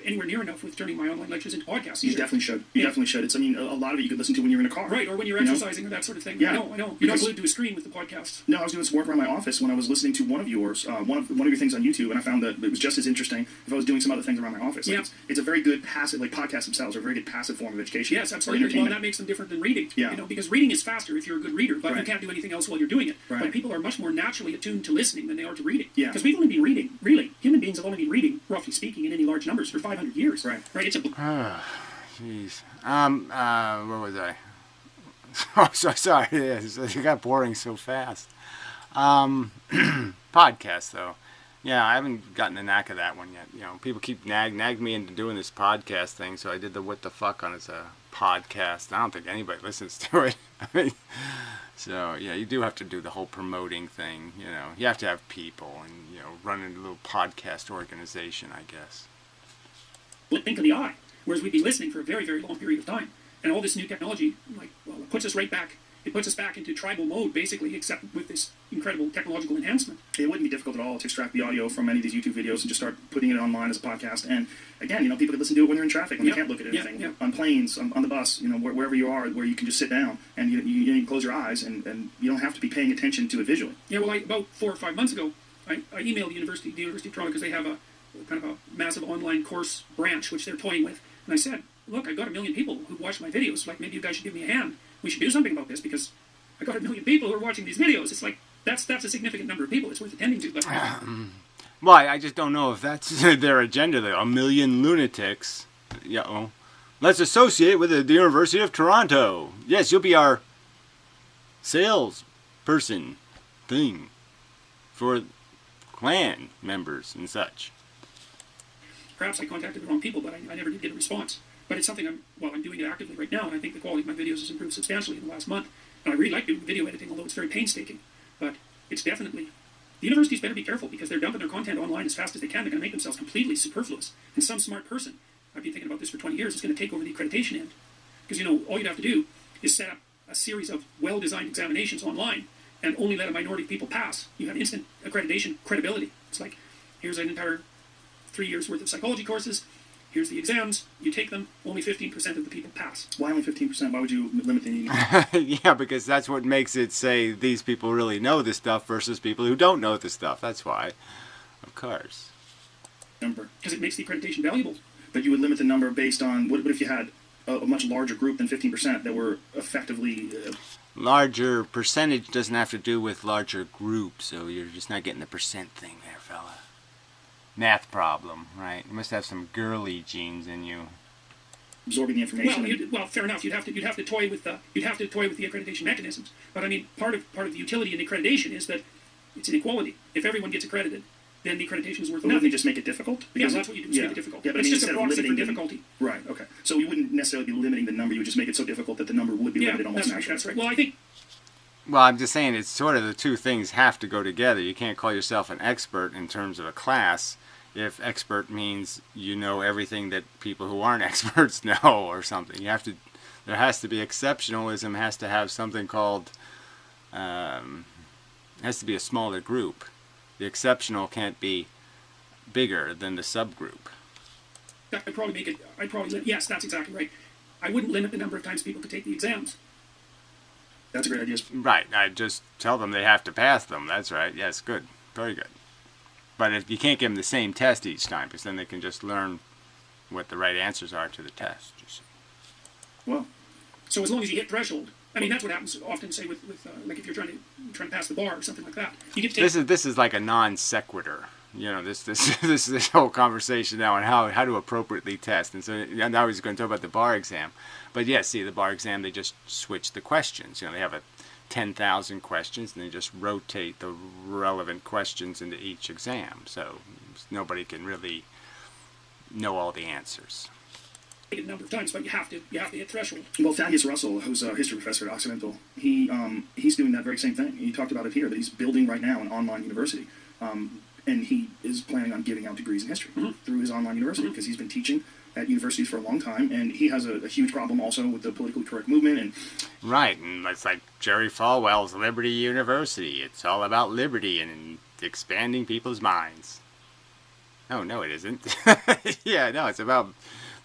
anywhere near enough with turning my online lectures into podcasts. You definitely should. You definitely should. It's, I mean, a lot of it you could listen to when you're in a car. Right, or when you're exercising or that sort of thing. Yeah. I know. You're not glued to a screen with the podcast. No, I was doing some work around my office when I was listening to one of yours, one of your things on YouTube, and I found that it was just as interesting if I was doing some other things around my office. Like it's a very good passive, like podcasts themselves are a very good passive form of education. Yes, absolutely. Well, and that makes them different than reading. Yeah. Because reading is faster if you're a good reader, but you can't do anything else while you're doing it. Right. But people are much more naturally attuned to listening than they are to reading. Yeah. Because we've only been reading, really. Human beings have only been reading, roughly speaking, in any large numbers for 500 years. Right. It's a... Jeez. Where was I? Oh, so sorry. It got boring so fast. Podcast, though. Yeah, I haven't gotten the knack of that one yet. You know, people keep nagged me into doing this podcast thing, so I did the What the Fuck on its podcast. I don't think anybody listens to it. I mean, so yeah, you do have to do the whole promoting thing. You know, you have to have people and, you know, run a little podcast organization, I guess. Blink of the eye, whereas we'd be listening for a very, very long period of time. And all this new technology, like, well, it puts us right back. It puts us back into tribal mode, basically, except with this incredible technological enhancement. It wouldn't be difficult at all to extract the audio from any of these YouTube videos and just start putting it online as a podcast. And again, you know, people can listen to it when they're in traffic, when they can't look at anything. On planes, on the bus, you know, wherever you are, where you can just sit down and you close your eyes and you don't have to be paying attention to it visually. Yeah, well, about 4 or 5 months ago, I emailed the University of Toronto, because they have a kind of a massive online course branch which they're toying with, and I said, look, I've got 1 million people who watch my videos. Like, maybe you guys should give me a hand. We should do something about this, because I got 1 million people who are watching these videos. It's like, that's a significant number of people. It's worth attending to. But well, I just don't know if that's their agenda. There, 1 million lunatics. Yeah, oh, let's associate with the University of Toronto. Yes, you'll be our sales person thing for clan members and such. perhaps I contacted the wrong people, but I never did get a response. But it's something I'm doing it actively right now, and I think the quality of my videos has improved substantially in the last month. And I really like doing video editing, although it's very painstaking. But it's definitely... The universities better be careful, because they're dumping their content online as fast as they can. They're going to make themselves completely superfluous. And some smart person, I've been thinking about this for 20 years, is going to take over the accreditation end. Because, all you'd have to do is set up a series of well-designed examinations online and only let a minority of people pass. You have instant accreditation credibility. It's like, here's an entire 3 years' worth of psychology courses. Here's the exams. You take them. Only 15% of the people pass. Why only 15%? Why would you limit the... Yeah, because that's what makes it say these people really know this stuff versus people who don't know this stuff. That's why. Of course. Number. Because it makes the accreditation valuable. But you would limit the number based on... What if you had a much larger group than 15% that were effectively... Larger percentage doesn't have to do with larger groups, so you're just not getting the percent thing there, fella. Math problem, right? You must have some girly genes in you. Absorbing the information. Well, fair enough. You'd have to toy with the accreditation mechanisms. But I mean, part of the utility in accreditation is that it's inequality. If everyone gets accredited, then the accreditation is worth nothing. Wouldn't they just make it difficult? Because that's what you do. Make it difficult. Yeah, but it's I mean, just a proxy for difficulty. Right. Okay. So you wouldn't necessarily be limiting the number. You would just make it so difficult that the number would be limited almost naturally. That's right. Well, I think. Well, I'm just saying it's sort of the two things have to go together. You can't call yourself an expert in terms of a class if expert means you know everything that people who aren't experts know or something. You have to. There has to be exceptionalism. Has to have something called. Has to be a smaller group. The exceptional can't be bigger than the subgroup. I'd probably yes, that's exactly right. I wouldn't limit the number of times people could take the exams. That's a great idea. Right. I just tell them they have to pass them. That's right. Yes, good. Very good. But if you can't give them the same test each time, because then they can just learn what the right answers are to the test. You see. Well, so as long as you hit threshold, I mean that's what happens often. Say with like if you're trying to pass the bar or something like that. You get to take this is like a non sequitur. This whole conversation now on how to appropriately test. And so now he's going to talk about the bar exam. But yes, see, the bar exam, they just switch the questions. They have 10,000 questions, and they just rotate the relevant questions into each exam. So nobody can really know all the answers. A number of times, but you have to hit threshold. Well, Thaddeus Russell, who's a history professor at Occidental, he's doing that very same thing. He talked about it here, that he's building right now an online university. And he is planning on giving out degrees in history through his online university, because he's been teaching at universities for a long time, and he has a huge problem also with the politically correct movement. And right, and it's like Jerry Falwell's Liberty University. It's all about liberty and expanding people's minds. Oh, no, it isn't. Yeah, no, it's about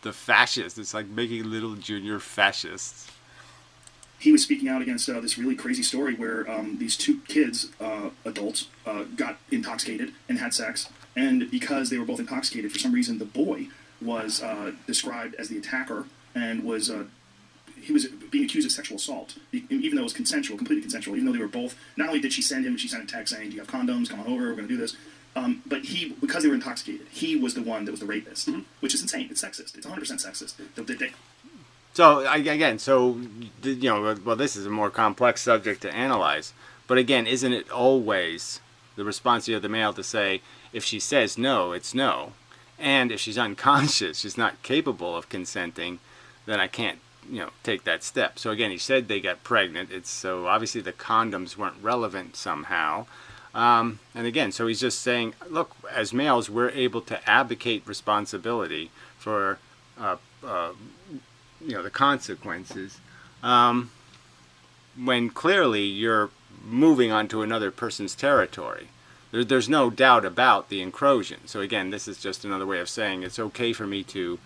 the fascists. It's like making little junior fascists. He was speaking out against this really crazy story where these two kids, adults, got intoxicated and had sex. And because they were both intoxicated, for some reason, the boy was described as the attacker and he was being accused of sexual assault, even though it was consensual, completely consensual. Even though they were both, not only did she send a text saying, "Do you have condoms? Come on over. We're going to do this." But because they were intoxicated, he was the one that was the rapist, which is insane. It's sexist. It's 100% sexist. So again, well, this is a more complex subject to analyze. But again, isn't it always the responsibility of the male to say, if she says no, it's no. And if she's unconscious, she's not capable of consenting, then I can't, take that step. So again, he said they got pregnant. So obviously the condoms weren't relevant somehow. And again, so he's just saying, look, as males, we're able to abdicate responsibility for, the consequences, when clearly you're moving onto another person's territory. There's no doubt about the encroachment. So again, this is just another way of saying it's okay for me to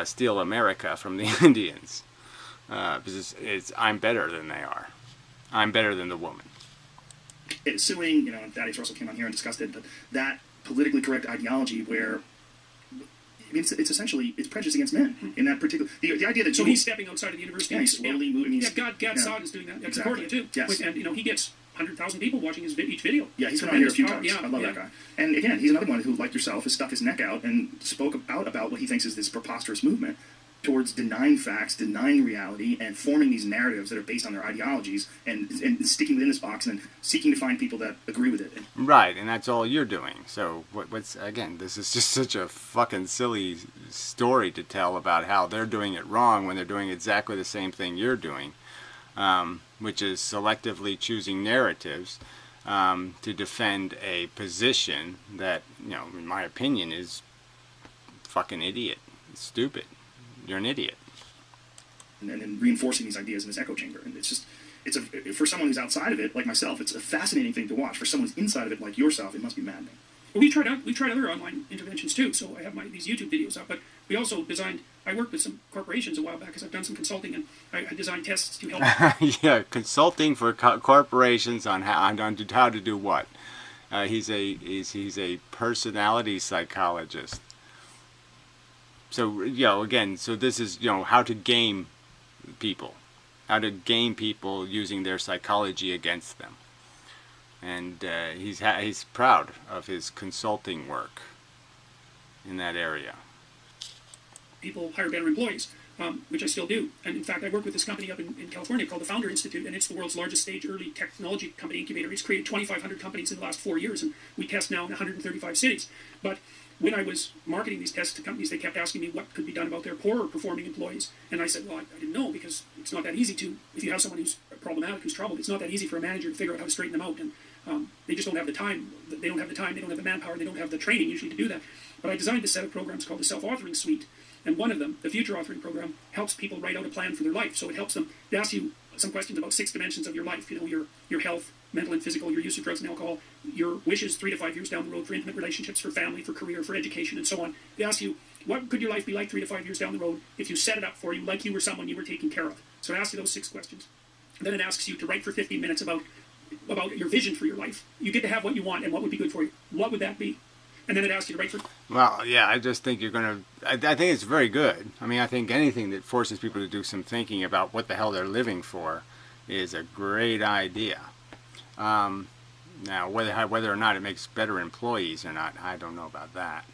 steal America from the Indians, because I'm better than they are. I'm better than the woman. Suing, Thaddeus Russell came on here and discussed it, but that politically correct ideology where it's essentially prejudice against men in that particular the idea that he's stepping outside of the university. Yeah, he's slowly moving. Gad Saad is doing that at Concordia too. Yes. And he gets 100,000 people watching each video. Yeah, he's been on here a few times. I love that guy. And again, he's another one who, like yourself, has stuck his neck out and spoke out about what he thinks is this preposterous movement towards denying facts, denying reality, and forming these narratives that are based on their ideologies and sticking within this box and seeking to find people that agree with it. Right, and that's all you're doing. So what's again, this is just such a fucking silly story to tell about how they're doing it wrong when they're doing exactly the same thing you're doing, which is selectively choosing narratives to defend a position that, in my opinion, is fucking idiot. It's stupid. You're an idiot. And then reinforcing these ideas in this echo chamber. And for someone who's outside of it, like myself, it's a fascinating thing to watch. For someone who's inside of it, like yourself, it must be maddening. Well, we've tried other online interventions too. So I have these YouTube videos up, but we also I worked with some corporations a while back because I've done some consulting, and I designed tests to help. Yeah, consulting for corporations on how to do what. He's a personality psychologist. So, again, so this is, how to game people. How to game people using their psychology against them. And he's proud of his consulting work in that area. People hire better employees, which I still do. And in fact, I work with this company up in California called the Founder Institute, and it's the world's largest stage early technology company incubator. It's created 2,500 companies in the last 4 years, and we test now in 135 cities. But when I was marketing these tests to companies, they kept asking me what could be done about their poorer performing employees. And I said, well, I didn't know, because it's not that easy to, if you have someone who's problematic, who's troubled, it's not that easy for a manager to figure out how to straighten them out. And they just don't have the time. They don't have the time, they don't have the manpower, they don't have the training usually to do that. But I designed a set of programs called the Self-Authoring Suite. And one of them, the Future Authoring Program, helps people write out a plan for their life. So it helps them, it asks you some questions about 6 dimensions of your life, your health, mental and physical, your use of drugs and alcohol, your wishes 3 to 5 years down the road for intimate relationships, for family, for career, for education, and so on. It asks you, what could your life be like 3 to 5 years down the road if you set it up for you like you were someone you were taking care of? So it asks you those 6 questions. Then it asks you to write for 15 minutes about your vision for your life. You get to have what you want, and what would be good for you. What would that be? And then it asks you to write for... Well, yeah, I just think you're going to... I think it's very good. I mean, I think anything that forces people to do some thinking about what the hell they're living for is a great idea. Now, whether or not it makes better employees or not, I don't know about that.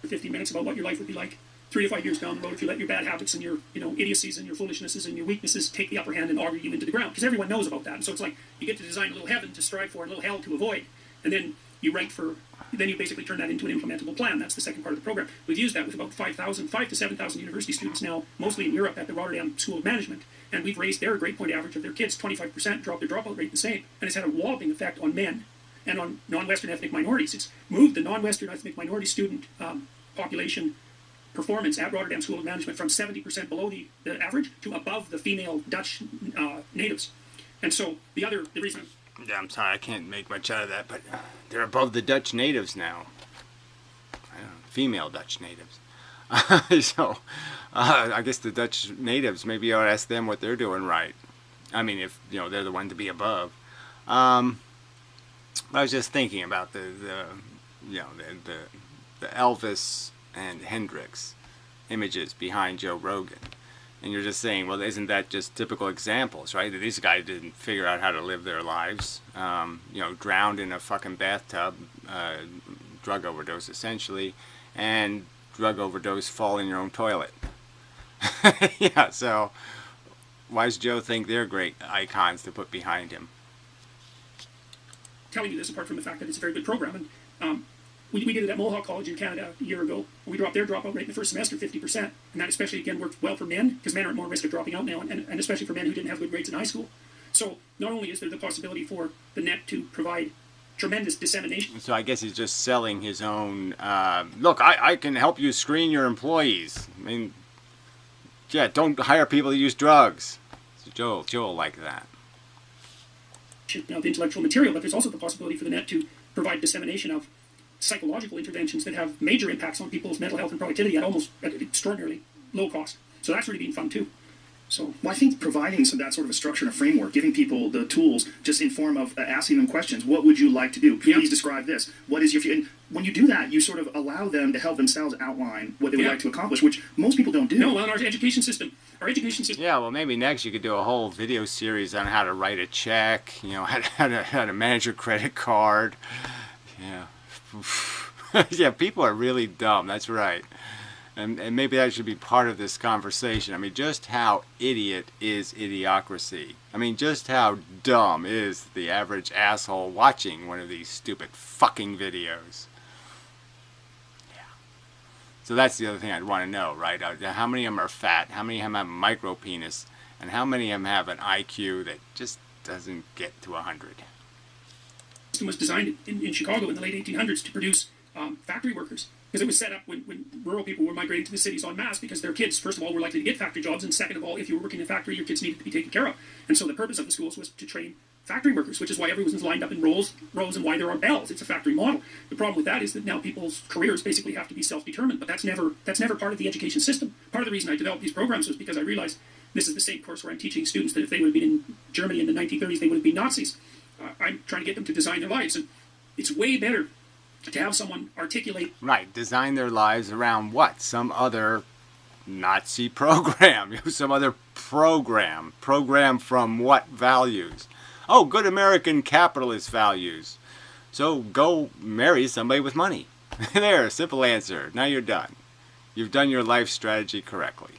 50 minutes about what your life would be like 3 to 5 years down the road if you let your bad habits and your idiocies and your foolishnesses and your weaknesses take the upper hand and auger you into the ground. Because everyone knows about that. And so it's like you get to design a little heaven to strive for and a little hell to avoid. And then you basically turn that into an implementable plan. That's the second part of the program. We've used that with about 5 to 7,000 university students now, mostly in Europe at the Rotterdam School of Management. And we've raised their grade point average of their kids 25%, dropped their dropout rate the same. And it's had a walloping effect on men and on non-Western ethnic minorities. It's moved the non-Western ethnic minority student population performance at Rotterdam School of Management from 70% below the average to above the female Dutch natives. And so the reason... Yeah, I'm sorry, I can't make much out of that, but they're above the Dutch natives now. I don't know, female Dutch natives. So, I guess the Dutch natives, maybe I ought to ask them what they're doing right. I mean, if, they're the one to be above. I was just thinking about the Elvis and Hendrix images behind Joe Rogan. And you're just saying, well, isn't that just typical examples, right? That these guys didn't figure out how to live their lives. Drowned in a fucking bathtub, drug overdose essentially, and drug overdose, fall in your own toilet. Yeah, so why does Joe think they're great icons to put behind him? Telling you this, apart from the fact that it's a very good program, We did it at Mohawk College in Canada a year ago. We dropped their dropout rate in the first semester 50%. And that especially, again, worked well for men, because men are at more risk of dropping out now, and especially for men who didn't have good grades in high school. So not only is there the possibility for the net to provide tremendous dissemination. So I guess he's just selling his own, look, I can help you screen your employees. I mean, yeah, don't hire people that use drugs. So Joel like that. Of intellectual material, but there's also the possibility for the net to provide dissemination of psychological interventions that have major impacts on people's mental health and productivity at extraordinarily low cost. So that's really been fun too. So, well, I think providing that sort of a structure and a framework, giving people the tools, just in form of asking them questions. What would you like to do? Please describe this. What is your? And when you do that, you sort of allow them to help themselves outline what they would like to accomplish, which most people don't do. No, well, in our education system. Yeah, well, maybe next you could do a whole video series on how to write a check. You know, how to manage your credit card. Yeah. Yeah, people are really dumb. That's right. And maybe that should be part of this conversation. I mean, just how idiot is idiocracy? I mean, just how dumb is the average asshole watching one of these stupid fucking videos? Yeah. So that's the other thing I'd want to know, right? How many of them are fat? How many of them have a micro penis? And how many of them have an IQ that just doesn't get to 100? System was designed in Chicago in the late 1800s to produce factory workers, because it was set up when rural people were migrating to the cities en masse, because their kids, first of all, were likely to get factory jobs, and second of all, if you were working in a factory, your kids needed to be taken care of. And so the purpose of the schools was to train factory workers, which is why everyone's lined up in rows, and why there are bells. It's a factory model. The problem with that is that now people's careers basically have to be self-determined, but that's never part of the education system. Part of the reason I developed these programs was because I realized this is the same course where I'm teaching students that if they would have been in Germany in the 1930s, they would have been Nazis. I'm trying to get them to design their lives, and it's way better to have someone articulate... Right, design their lives around what? Some other Nazi program. Some other program. Program from what values? Oh, good American capitalist values. So go marry somebody with money. There, simple answer. Now you're done. You've done your life strategy correctly.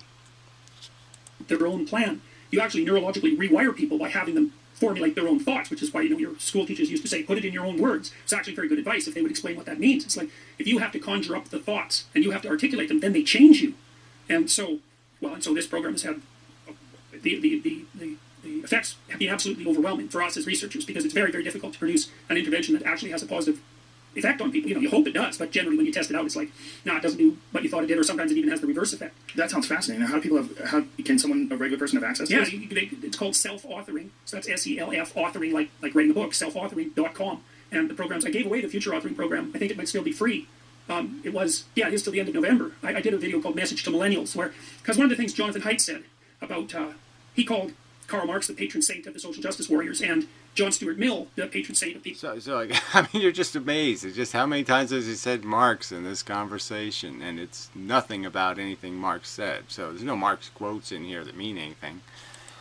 Their own plan. You actually neurologically rewire people by having them formulate their own thoughts, which is why, your school teachers used to say, put it in your own words. It's actually very good advice if they would explain what that means. It's like, if you have to conjure up the thoughts and you have to articulate them, then they change you. And so this program has had the effects have been absolutely overwhelming for us as researchers, because it's very, very difficult to produce an intervention that actually has a positive effect on people. You hope it does, but generally when you test it out, it's like, no, it doesn't do what you thought it did, or sometimes it even has the reverse effect. That sounds fascinating. Now, how can a regular person have access to this? It's called self-authoring. So that's SELF, authoring, like writing a book, selfauthoring.com. And the programs, I gave away the future authoring program. I think it might still be free. It is till the end of November. I did a video called Message to Millennials, because one of the things Jonathan Haidt said about, he called Karl Marx the patron saint of the social justice warriors, and John Stuart Mill the patron saint of people. So I mean, you're just amazed. It's just how many times has he said Marx in this conversation, and it's nothing about anything Marx said. So there's no Marx quotes in here that mean anything.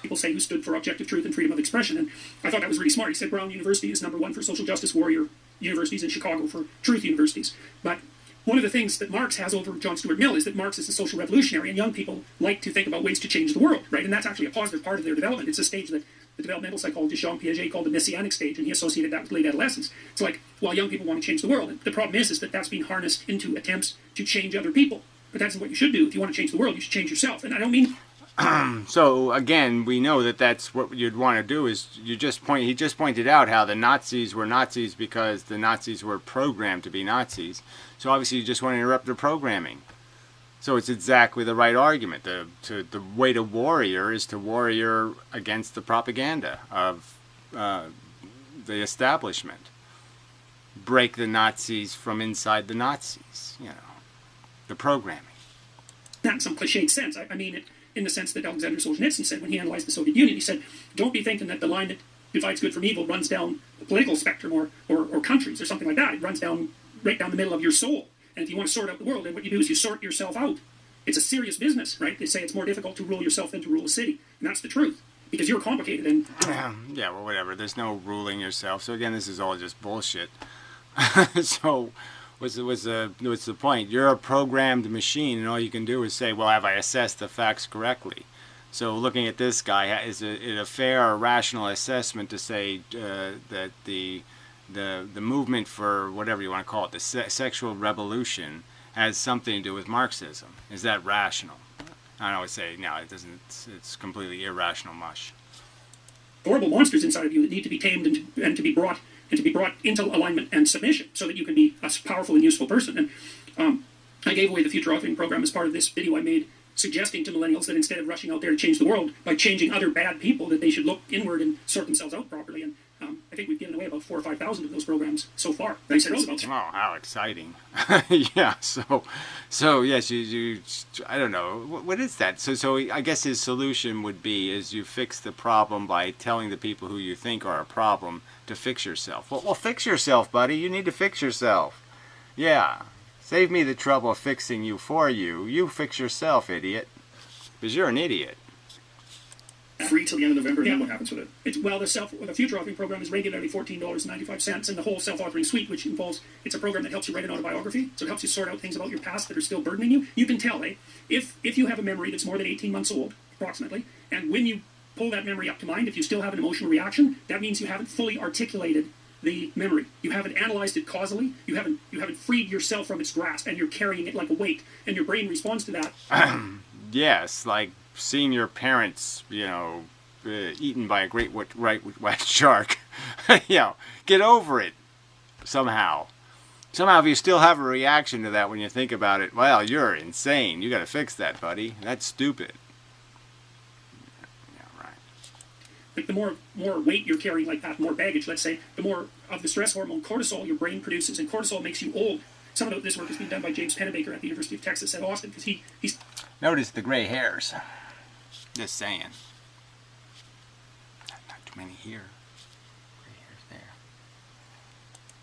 People say who stood for objective truth and freedom of expression, and I thought that was really smart. He said Brown University is #1 for social justice warrior universities, and Chicago for truth universities. But one of the things that Marx has over John Stuart Mill is that Marx is a social revolutionary, and young people like to think about ways to change the world, right? And that's actually a positive part of their development. It's a stage that the developmental psychologist Jean Piaget called the messianic stage, and he associated that with late adolescence. It's like, well, young people want to change the world. And the problem is that that's being harnessed into attempts to change other people. But that's what you should do. If you want to change the world, you should change yourself. And I don't mean... So again, we know that that's what you'd want to do. Is he just pointed out how the Nazis were Nazis because the Nazis were programmed to be Nazis. So obviously you just want to interrupt their programming. So it's exactly the right argument. The way to warrior is to warrior against the propaganda of the establishment. Break the Nazis from inside the Nazis. The programming. Not in some cliched sense. I mean it in the sense that Alexander Solzhenitsyn said when he analyzed the Soviet Union. He said, don't be thinking that the line that divides good from evil runs down the political spectrum or countries or something like that. It runs right down the middle of your soul. And if you want to sort out the world, then what you do is you sort yourself out. It's a serious business, right? They say it's more difficult to rule yourself than to rule a city. And that's the truth. Because you're complicated and... Yeah, well, whatever. There's no ruling yourself. So again, this is all just bullshit. So... What's the point? You're a programmed machine, and all you can do is say, well, have I assessed the facts correctly? So looking at this guy, is it a fair or rational assessment to say that the the movement for whatever you want to call it, the sexual revolution, has something to do with Marxism. Is that rational? I always say no, it doesn't. It's completely irrational mush. Horrible monsters inside of you that need to be tamed and to be brought into alignment and submission, so that you can be a powerful and useful person. And I gave away the Future Authoring Program as part of this video I made, suggesting to millennials that instead of rushing out there to change the world by changing other bad people, that they should look inward and sort themselves out properly. And I think we've given away about 4,000 or 5,000 of those programs so far. Thanks to Roosevelt. Oh, how exciting! Yeah. So yes, you. I don't know what is that. So I guess his solution would be is you fix the problem by telling the people who you think are a problem to fix yourself. Well, fix yourself, buddy. You need to fix yourself. Yeah. Save me the trouble of fixing you for you. You fix yourself, idiot. Because you're an idiot. Free till the end of November, and then what happens with it? The Future Authoring Program is regularly $14.95, and the whole self-authoring suite, which involves, it's a program that helps you write an autobiography, so it helps you sort out things about your past that are still burdening you. You can tell, if you have a memory that's more than 18 months old, approximately, and when you pull that memory up to mind, if you still have an emotional reaction, that means you haven't fully articulated the memory. You haven't analyzed it causally. You haven't freed yourself from its grasp, and you're carrying it like a weight, and your brain responds to that. Yes, like seeing your parents, eaten by a great white shark. Get over it somehow. Somehow, if you still have a reaction to that when you think about it, well, you're insane. You got to fix that, buddy. That's stupid. Yeah, right. But the more weight you're carrying like that, more baggage, let's say, the more of the stress hormone cortisol your brain produces, and cortisol makes you old. Some of this work has been done by James Pennebaker at the University of Texas at Austin, because he's... Notice the gray hairs. Just saying. Not too many here. Gray hairs there.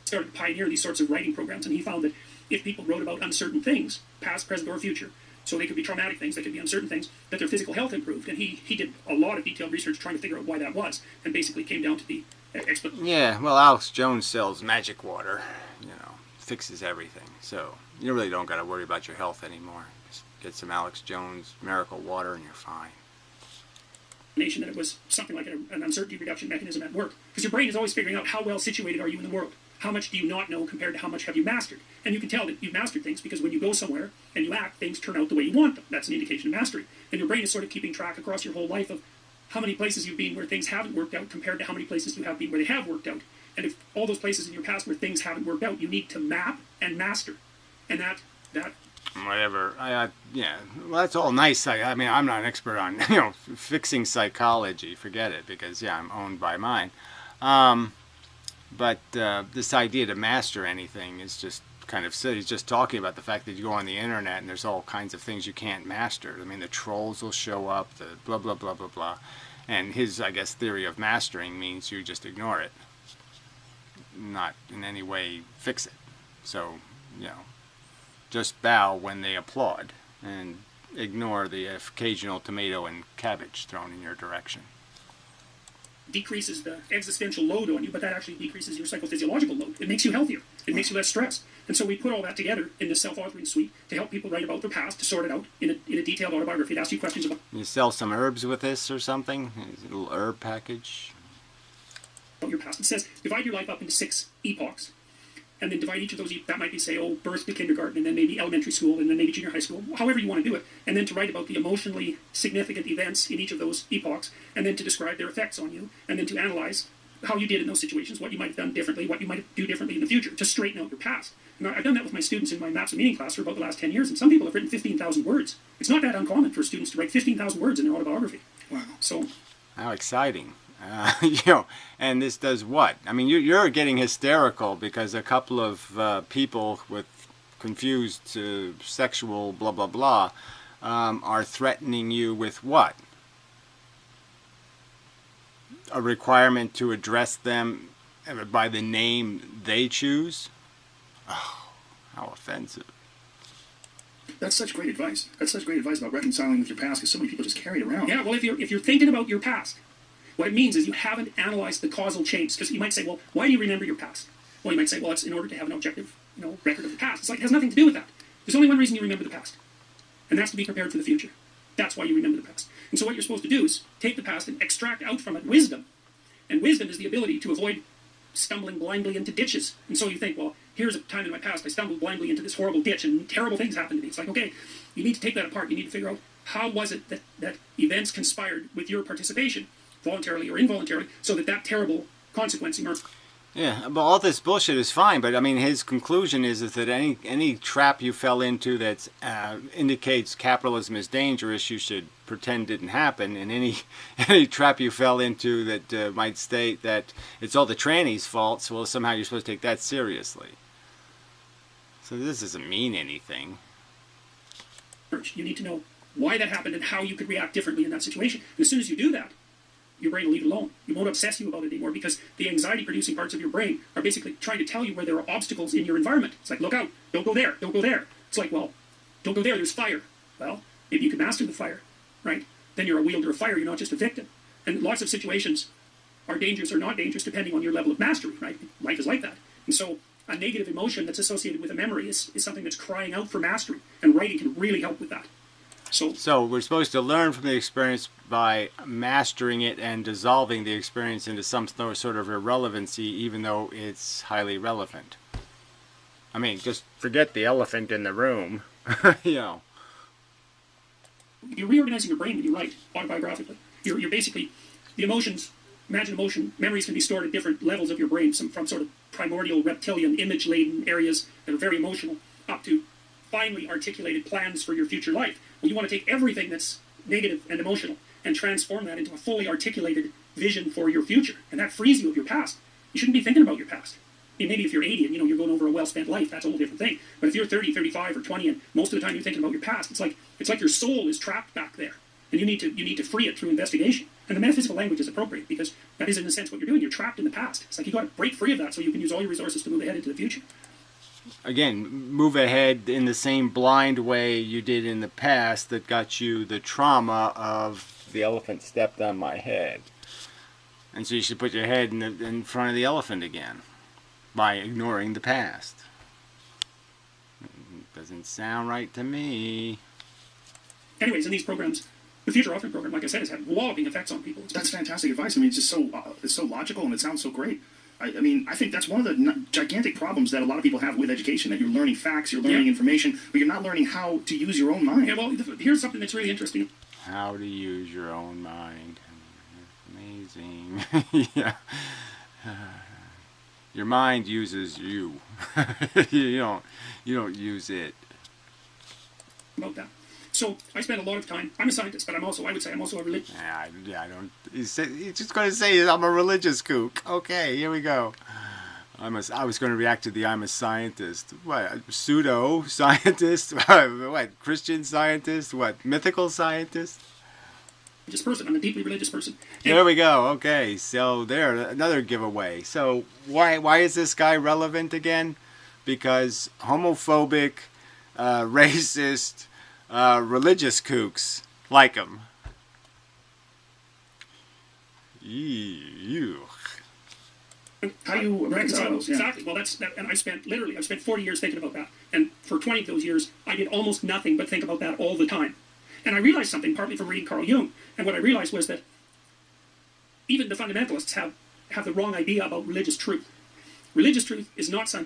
Started to pioneer these sorts of writing programs, and he found that if people wrote about uncertain things, past, present, or future, so they could be traumatic things, they could be uncertain things, that their physical health improved. And he did a lot of detailed research trying to figure out why that was, and basically came down to the explanation. Yeah, well, Alex Jones sells magic water, fixes everything. So you really don't got to worry about your health anymore. Just get some Alex Jones miracle water and you're fine. That it was something like an uncertainty reduction mechanism at work. Because your brain is always figuring out how well situated are you in the world. How much do you not know compared to how much have you mastered? And you can tell that you've mastered things because when you go somewhere and you act, things turn out the way you want them. That's an indication of mastery. And your brain is sort of keeping track across your whole life of how many places you've been where things haven't worked out compared to how many places you have been where they have worked out. And if all those places in your past where things haven't worked out, you need to map and master. And that whatever. Yeah. Well, that's all nice. I mean, I'm not an expert on fixing psychology. Forget it, because I'm owned by mine. But this idea to master anything is just kind of silly. He's just talking about the fact that you go on the internet and there's all kinds of things you can't master. I mean, the trolls will show up, the blah blah blah blah blah. And his, I guess, theory of mastering means you just ignore it, not in any way fix it. So, just bow when they applaud and ignore the occasional tomato and cabbage thrown in your direction. Decreases the existential load on you, but that actually decreases your psychophysiological load. It makes you healthier. It makes you less stressed. And so we put all that together in this self-authoring suite to help people write about their past, to sort it out in a detailed autobiography, to ask you questions about... You sell some herbs with this or something? A little herb package? Your past. It says, divide your life up into 6 epochs. And then divide each of those, that might be, say, birth to kindergarten, and then maybe elementary school, and then maybe junior high school, however you want to do it. And then to write about the emotionally significant events in each of those epochs, and then to describe their effects on you, and then to analyze how you did in those situations, what you might have done differently, what you might do differently in the future, to straighten out your past. And I've done that with my students in my Maps of Meaning class for about the last 10 years, and some people have written 15,000 words. It's not that uncommon for students to write 15,000 words in their autobiography. Wow. So, how exciting. And this does what? I mean, you're getting hysterical because a couple of people with confused sexual blah blah blah are threatening you with what? A requirement to address them by the name they choose? Oh, how offensive. That's such great advice. That's such great advice about reconciling with your past, because so many people just carry it around. Yeah, well, if you're thinking about your past, what it means is you haven't analyzed the causal chains. Because you might say, well, why do you remember your past? Well, you might say, well, it's in order to have an objective, record of the past. It's like, it has nothing to do with that. There's only one reason you remember the past. And that's to be prepared for the future. That's why you remember the past. And so what you're supposed to do is take the past and extract out from it wisdom. And wisdom is the ability to avoid stumbling blindly into ditches. And so you think, well, here's a time in my past I stumbled blindly into this horrible ditch and terrible things happened to me. It's like, okay, you need to take that apart. You need to figure out how was it that events conspired with your participation, voluntarily or involuntarily, so that terrible consequence emerged. Yeah, but all this bullshit is fine. But I mean, his conclusion is that any trap you fell into that indicates capitalism is dangerous, you should pretend didn't happen. And any trap you fell into that might state that it's all the trannies' fault, so well, somehow you're supposed to take that seriously. So this doesn't mean anything. You need to know why that happened and how you could react differently in that situation. And as soon as you do that, your brain will leave it alone. It won't obsess you about it anymore because the anxiety-producing parts of your brain are basically trying to tell you where there are obstacles in your environment. It's like, look out, don't go there, don't go there. It's like, well, don't go there, there's fire. Well, maybe you can master the fire, right? Then you're a wielder of fire, you're not just a victim. And lots of situations are dangerous or not dangerous depending on your level of mastery, right? Life is like that. And so a negative emotion that's associated with a memory is something that's crying out for mastery. And writing can really help with that. So we're supposed to learn from the experience by mastering it and dissolving the experience into some sort of irrelevancy, even though it's highly relevant. I mean, just forget the elephant in the room, you know. You're reorganizing your brain when you write autobiographically. You're basically, the emotions, memories can be stored at different levels of your brain, from sort of primordial reptilian image-laden areas that are very emotional, up to finely articulated plans for your future life. Well, you want to take everything that's negative and emotional and transform that into a fully articulated vision for your future. And that frees you of your past. You shouldn't be thinking about your past. I mean, maybe if you're 80 and you're going over a well-spent life, that's a whole different thing. But if you're 30, 35, or 20, and most of the time you're thinking about your past, it's like your soul is trapped back there, and you need to free it through investigation. And the metaphysical language is appropriate because that is, in a sense, what you're doing. You're trapped in the past. It's like you got to break free of that so you can use all your resources to move ahead into the future. Again, move ahead in the same blind way you did in the past that got you the trauma of the elephant stepped on my head. And so you should put your head in front of the elephant again by ignoring the past. Doesn't sound right to me. Anyways, in these programs, the Future Authoring Program, like I said, has had walloping effects on people. That's fantastic advice. I mean, it's just it's so logical and it sounds so great. I mean, I think that's one of the gigantic problems that a lot of people have with education, that you're learning facts, you're learning information, but you're not learning how to use your own mind. Yeah, well, here's something that's really interesting. How to use your own mind. Amazing. Yeah. Your mind uses you. you don't use it. About that. So I spend a lot of time. I'm a scientist, but I would say I'm also a religious. I don't. He's just going to say I'm a religious kook. Okay, here we go. I was going to react to the I'm a scientist. What, pseudo scientist? What, Christian scientist? What, mythical scientist? Religious person. I'm a deeply religious person. And there we go. Okay, so there, another giveaway. So why is this guy relevant again? Because homophobic, racist, religious kooks like him. Ew. How do you reconcile those? Yeah. Exactly. Well, and I've spent 40 years thinking about that. And for 20 of those years, I did almost nothing but think about that all the time. And I realized something, partly from reading Carl Jung. And what I realized was that even the fundamentalists have the wrong idea about religious truth. Religious truth is not something